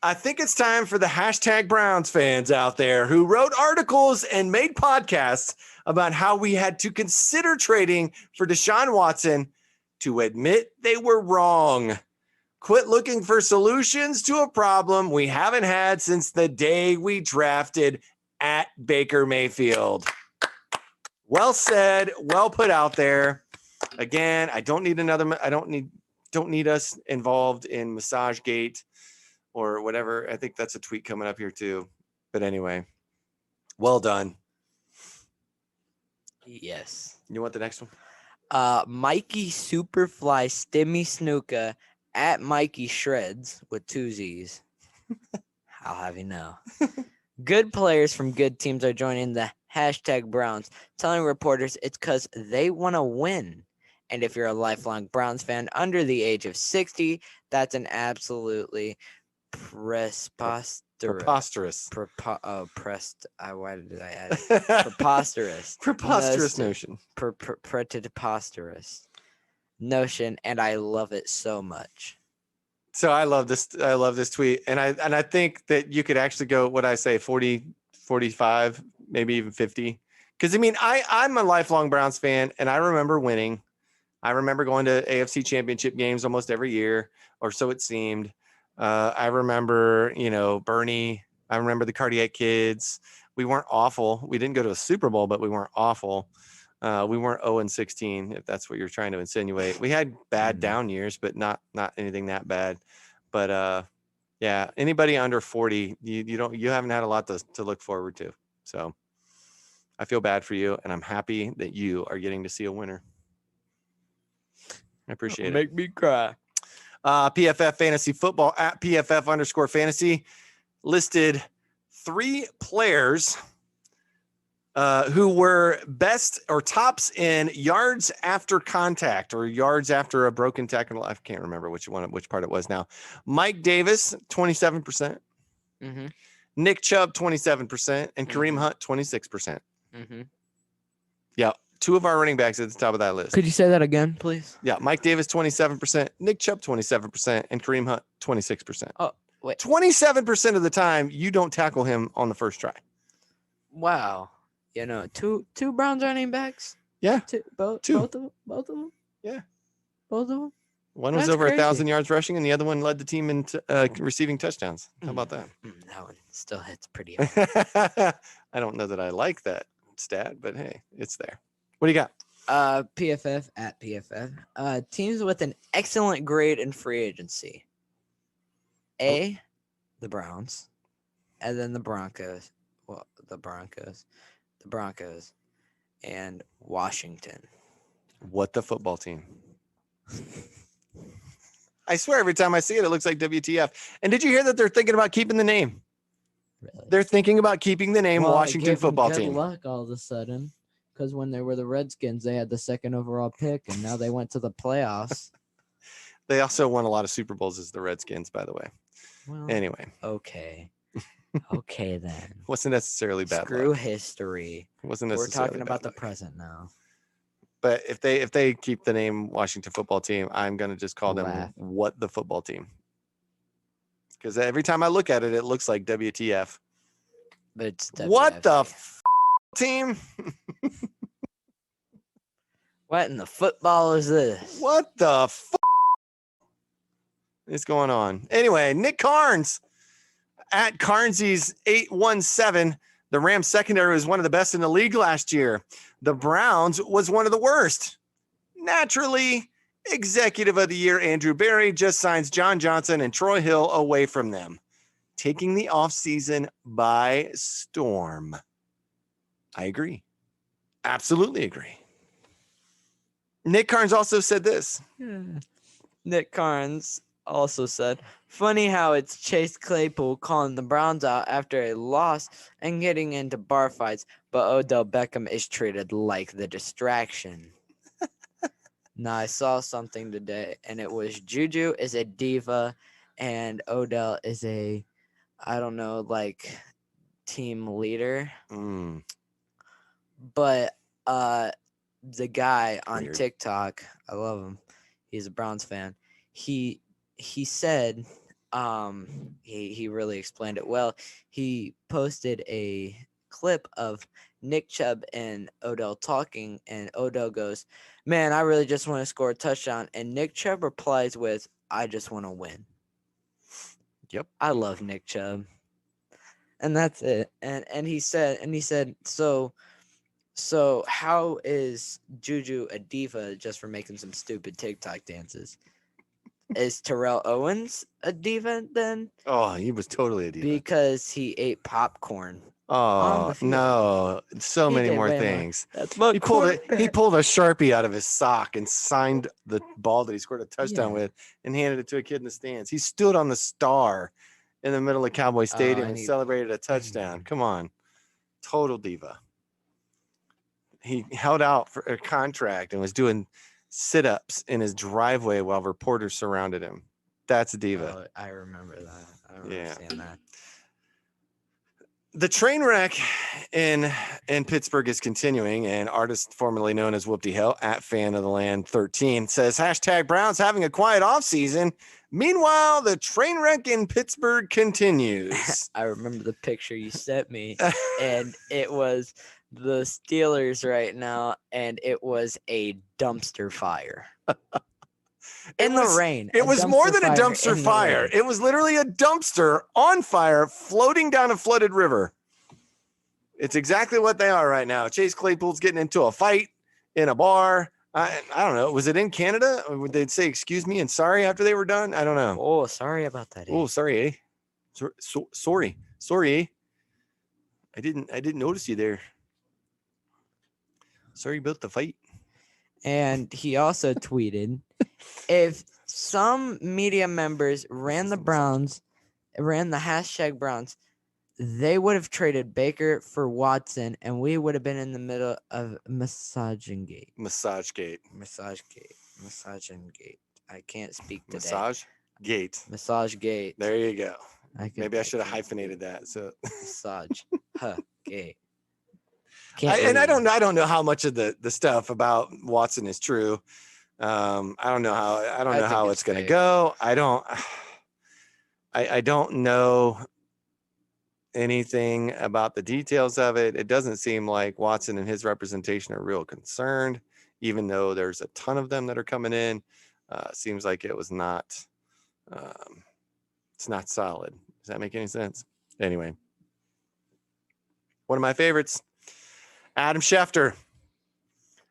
I think it's time for the hashtag Browns fans out there who wrote articles and made podcasts about how we had to consider trading for Deshaun Watson to admit they were wrong. Quit looking for solutions to a problem we haven't had since the day we drafted at Baker Mayfield. Well said, well put out there. Again, I don't need us involved in MassageGate or whatever. I think that's a tweet coming up here too. But anyway, well done. Yes. You want the next one? Mikey Superfly Stimmy Snuka at Mikey Shreds with 2 Z's. I'll have you know. Good players from good teams are joining the #Browns, telling reporters it's because they want to win. And if you're a lifelong Browns fan under the age of 60, that's an absolutely preposterous. Preposterous. Why did I add it? Preposterous. Preposterous notion. Preposterous notion, and I love it so much. So I love this tweet, and I think that you could actually go, what I say, 40, 45, maybe even 50. Because I mean, I'm a lifelong Browns fan, and I remember winning. I remember going to AFC Championship games almost every year, or so it seemed. I remember, Bernie. I remember the Cardiac Kids. We weren't awful. We didn't go to a Super Bowl, but we weren't awful. We weren't 0-16, if that's what you're trying to insinuate. We had bad down years, but not anything that bad. But yeah, anybody under 40, you haven't had a lot to look forward to. So I feel bad for you, and I'm happy that you are getting to see a winner. I appreciate it. Make me cry. PFF Fantasy Football at PFF_fantasy listed 3 players who were best or tops in yards after contact or yards after a broken tackle. I can't remember which part it was now. Mike Davis, 27%. Mm-hmm. Nick Chubb, 27%. And Kareem Hunt, 26%. Mm-hmm. Yeah. 2 of our running backs at the top of that list. Could you say that again, please? Yeah. Mike Davis, 27%. Nick Chubb, 27%. And Kareem Hunt, 26%. Oh, wait. 27% of the time, you don't tackle him on the first try. Wow. Two Browns running backs? Yeah. Both of them? Yeah. Both of them? One was over 1,000 yards rushing, and the other one led the team in receiving touchdowns. How about that? That one still hits pretty hard. I don't know that I like that stat, but hey, it's there. What do you got? PFF at PFF. Teams with an excellent grade in free agency. The Browns, and then the Broncos. Well, the Broncos, and Washington. What the football team? I swear every time I see it, it looks like WTF. And did you hear that they're thinking about keeping the name? Really? They're thinking about keeping the name Washington Football Team. Team. Good luck all of a sudden, because when they were the Redskins, they had the 2nd overall pick, and now they went to the playoffs. They also won a lot of Super Bowls as the Redskins, by the way. Well, anyway. Okay. Okay, then. Wasn't necessarily bad. Screw luck. History. Wasn't We're necessarily talking about bad the luck. present now. But if they keep the name Washington Football Team, I'm gonna just call them Laugh. What the Football Team. Because every time I look at it, it looks like WTF. But it's What the WFT. team? What in the football is this? What the is going on? Anyway, Nick Carnes at Carnsy's 817. The Rams secondary was one of the best in the league last year. The Browns was one of the worst. Naturally, executive of the year Andrew Berry just signs John Johnson and Troy Hill away from them, taking the offseason by storm. I agree. Absolutely agree. Nick Carnes also said this. Nick Carnes also said, funny how it's Chase Claypool calling the Browns out after a loss and getting into bar fights, but Odell Beckham is treated like the distraction. Now, I saw something today, and it was Juju is a diva, and Odell is a, I don't know, like, team leader. But the guy on TikTok, I love him. He's a Browns fan. He said, he really explained it well. He posted a clip of Nick Chubb and Odell talking, and Odell goes, man, I really just want to score a touchdown. And Nick Chubb replies with, I just want to win. Yep. I love Nick Chubb. And that's it. And he said, so how is Juju a diva just for making some stupid TikTok dances? Is Terrell Owens a diva then? Oh, he was totally a diva. Because he ate popcorn. Oh, no. So many more things. That's my he pulled a Sharpie out of his sock and signed the ball that he scored a touchdown with and handed it to a kid in the stands. He stood on the star in the middle of Cowboy Stadium and celebrated a touchdown. Come on. Total diva. He held out for a contract and was doing sit-ups in his driveway while reporters surrounded him. That's a diva. Oh, I remember that. I remember Yeah. seeing that. The train wreck in Pittsburgh is continuing, and artist formerly known as Whoopty Hill at Fan of the Land 13 says hashtag Browns having a quiet offseason. Meanwhile, the train wreck in Pittsburgh continues. I remember the picture you sent me, and it was the Steelers right now, and it was a dumpster fire. In the rain. It was more than a dumpster in the fire. rain. It was literally a dumpster on fire floating down a flooded river. It's exactly what they are right now. Chase Claypool's getting into a fight in a bar. I don't know. Was it in Canada? Or would they say excuse me and sorry after they were done? I don't know. Oh, sorry about that. Oh, sorry, eh? Sorry. Sorry, eh? I didn't notice you there. Sorry about the fight. And he also tweeted, if some media members ran the hashtag Browns, they would have traded Baker for Watson, and we would have been in the middle of Massagegate. Massagegate. I can't speak today. Massagegate. There you go. Maybe I should have hyphenated that. So gate. I don't know how much of the stuff about Watson is true. I don't know how it's going to go. I don't know anything about the details of it. It doesn't seem like Watson and his representation are real concerned, even though there's a ton of them that are coming in. Seems like it was not. It's not solid. Does that make any sense? Anyway, one of my favorites, Adam Schefter.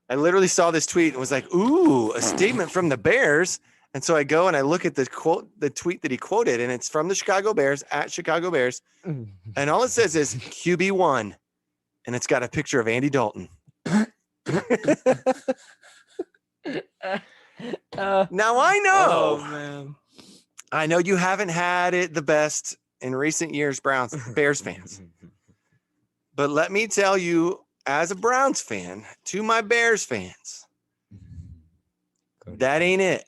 I literally saw this tweet and was like, ooh, a statement from the Bears. And so I go and I look at the tweet that he quoted, and it's from the Chicago Bears at Chicago Bears. And all it says is QB1. And it's got a picture of Andy Dalton. Now I know. Oh, man. I know you haven't had it the best in recent years, Bears fans. But let me tell you, as a Browns fan, to my Bears fans, that ain't it.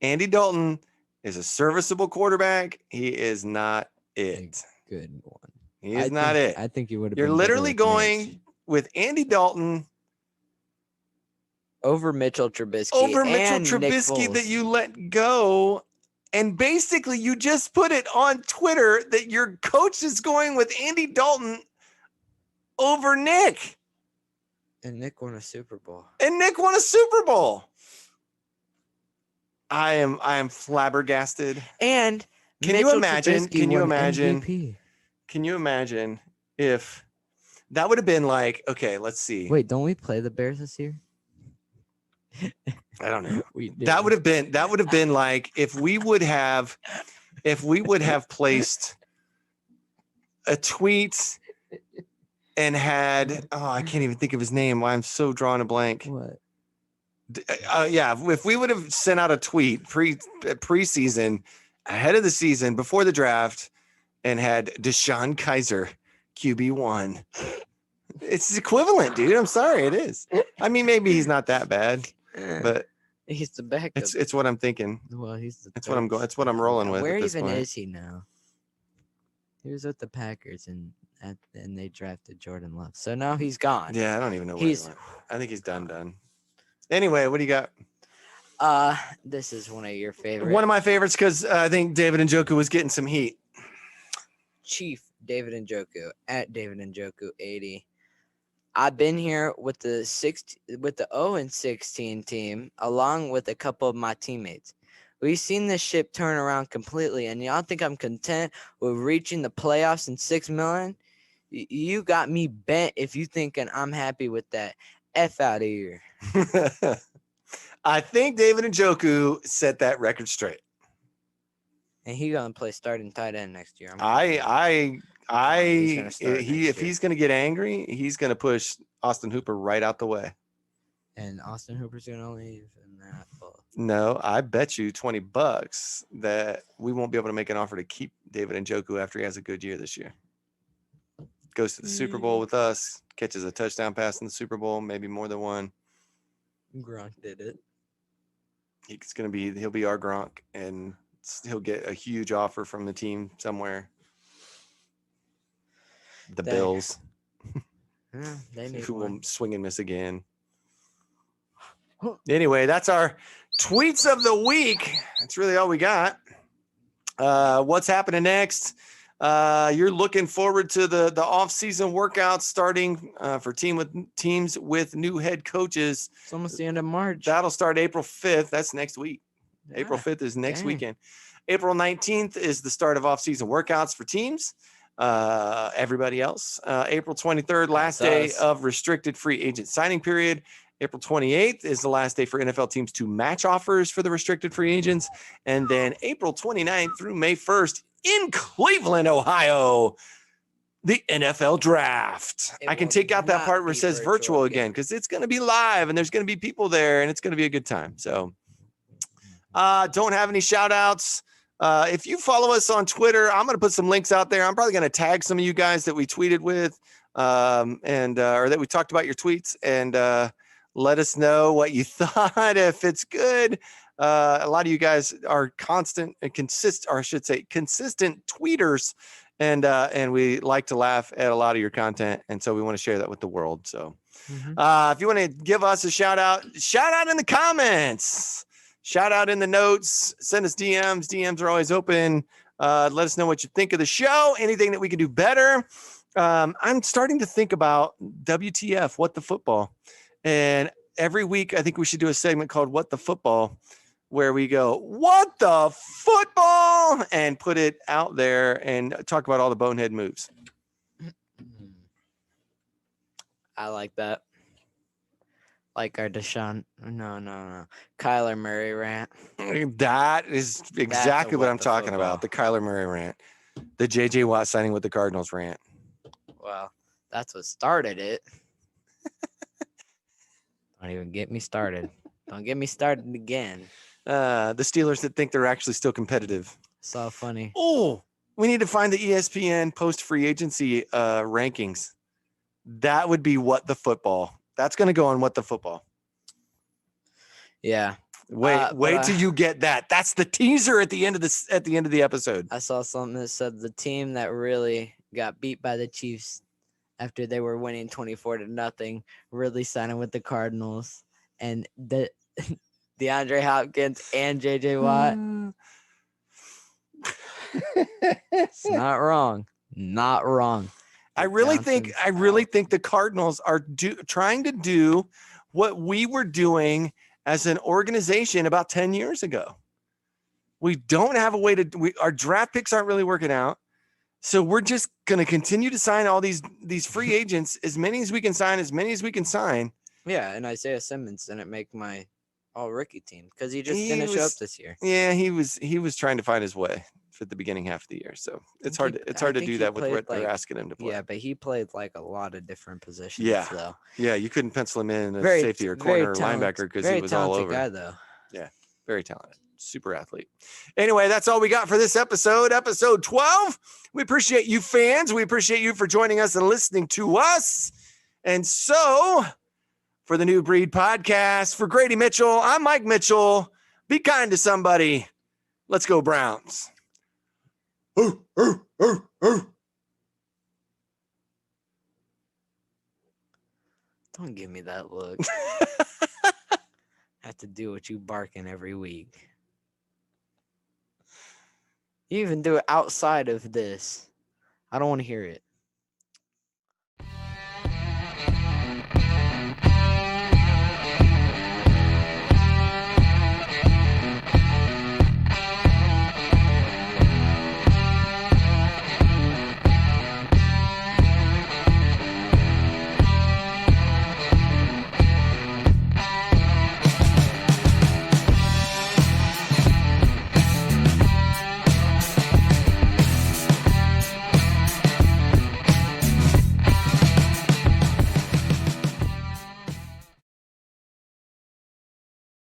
Andy Dalton is a serviceable quarterback. He is not it. Good one. He is not it. I think you would have. You're literally going with Andy Dalton over Mitchell Trubisky that you let go. And basically, you just put it on Twitter that your coach is going with Andy Dalton over Nick. And Nick won a Super Bowl. I am flabbergasted. And Can you imagine if that would have been like, okay, let's see. Wait, don't we play the Bears this year? I don't know. That would have been like if we would have placed a tweet and had, I can't even think of his name. I'm so drawing a blank. What? If we would have sent out a tweet preseason ahead of the season before the draft and had Deshaun Kaiser QB1, it's equivalent, dude. I'm sorry, it is. I mean, maybe he's not that bad, but he's the backup. It's what I'm thinking. Well, It's what I'm going. It's what I'm rolling with. Where even is he now? He was with the Packers and they drafted Jordan Love. So now he's gone. Yeah, I don't even know where he went. I think he's done. Anyway, what do you got? This is one of your favorites. One of my favorites because I think David Njoku was getting some heat. Chief David Njoku at David Njoku 80. I've been here with the 0-16 team along with a couple of my teammates. We've seen this ship turn around completely, and y'all think I'm content with reaching the playoffs in $6 million? You got me bent if you thinking I'm happy with that. F out of here. I think David Njoku set that record straight. And he's gonna play starting tight end next year. If he's gonna get angry, he's gonna push Austin Hooper right out the way. And Austin Hooper's gonna leave, and that. No, I bet you $20 that we won't be able to make an offer to keep David Njoku after he has a good year this year. Goes to the Super Bowl with us, catches a touchdown pass in the Super Bowl, maybe more than one. Gronk did it. He'll be our Gronk, and he'll get a huge offer from the team somewhere. The Bills. They need Who one. will swing and miss again. Anyway, that's our tweets of the week. That's really all we got. What's happening next? You're looking forward to the off-season workouts starting for teams with new head coaches. It's almost the end of March. That'll start April 5th. That's next week. Yeah, April 5th is next dang. weekend. April 19th is the start of off-season workouts for teams. Everybody else. April 23rd, last day of restricted free agent signing period. April 28th is the last day for NFL teams to match offers for the restricted free agents. And then April 29th through May 1st in Cleveland, Ohio, the NFL draft. I can take out that part where it says virtual again because it's going to be live and there's going to be people there and it's going to be a good time. So don't have any shout outs. If you follow us on Twitter, I'm going to put some links out there. I'm probably going to tag some of you guys that we tweeted with or that we talked about your tweets and let us know what you thought, if it's good. A lot of you guys are consistent tweeters, and we like to laugh at a lot of your content, and so we want to share that with the world. So if you want to give us a shout out in the comments, shout out in the notes, send us DMs. DMs are always open. Let us know what you think of the show, anything that we can do better. I'm starting to think about WTF, what the football. And every week, I think we should do a segment called What the Football, where we go, what the football, and put it out there and talk about all the bonehead moves. I like that. Like our Kyler Murray rant. That is exactly what I'm talking about. The Kyler Murray rant. The J.J. Watt signing with the Cardinals rant. Well, that's what started it. Don't even get me started. Don't get me started again. The Steelers that think they're actually still competitive. So funny. Oh, we need to find the ESPN post-free agency rankings. That would be What the Football. That's going to go on What the Football. Yeah. Wait till you get that. That's the teaser at the end of the episode. I saw something that said the team that really got beat by the Chiefs after they were winning 24-0, really signing with the Cardinals, and the DeAndre Hopkins and JJ Watt. It's not wrong. Not wrong. I really think the Cardinals are trying to do what we were doing as an organization about 10 years ago. We don't have a way our draft picks aren't really working out. So we're just going to continue to sign all these free agents, as many as we can sign. Yeah, and Isaiah Simmons didn't make my all-rookie team because he didn't show up this year. Yeah, he was trying to find his way for the beginning half of the year. So it's hard to do that with what they're asking him to play. Yeah, but he played like a lot of different positions. Yeah, though. Yeah, you couldn't pencil him in as safety or corner or linebacker because he was all over. Very talented guy, though. Yeah, very talented. Super athlete. Anyway, that's all we got for this episode 12. We appreciate you fans. We appreciate you for joining us and listening to us. And so for the New Breed podcast, for Grady Mitchell, I'm Mike Mitchell. Be kind to somebody. Let's go Browns. Don't give me that look. Have to do what you barking every week. You even do it outside of this. I don't want to hear it.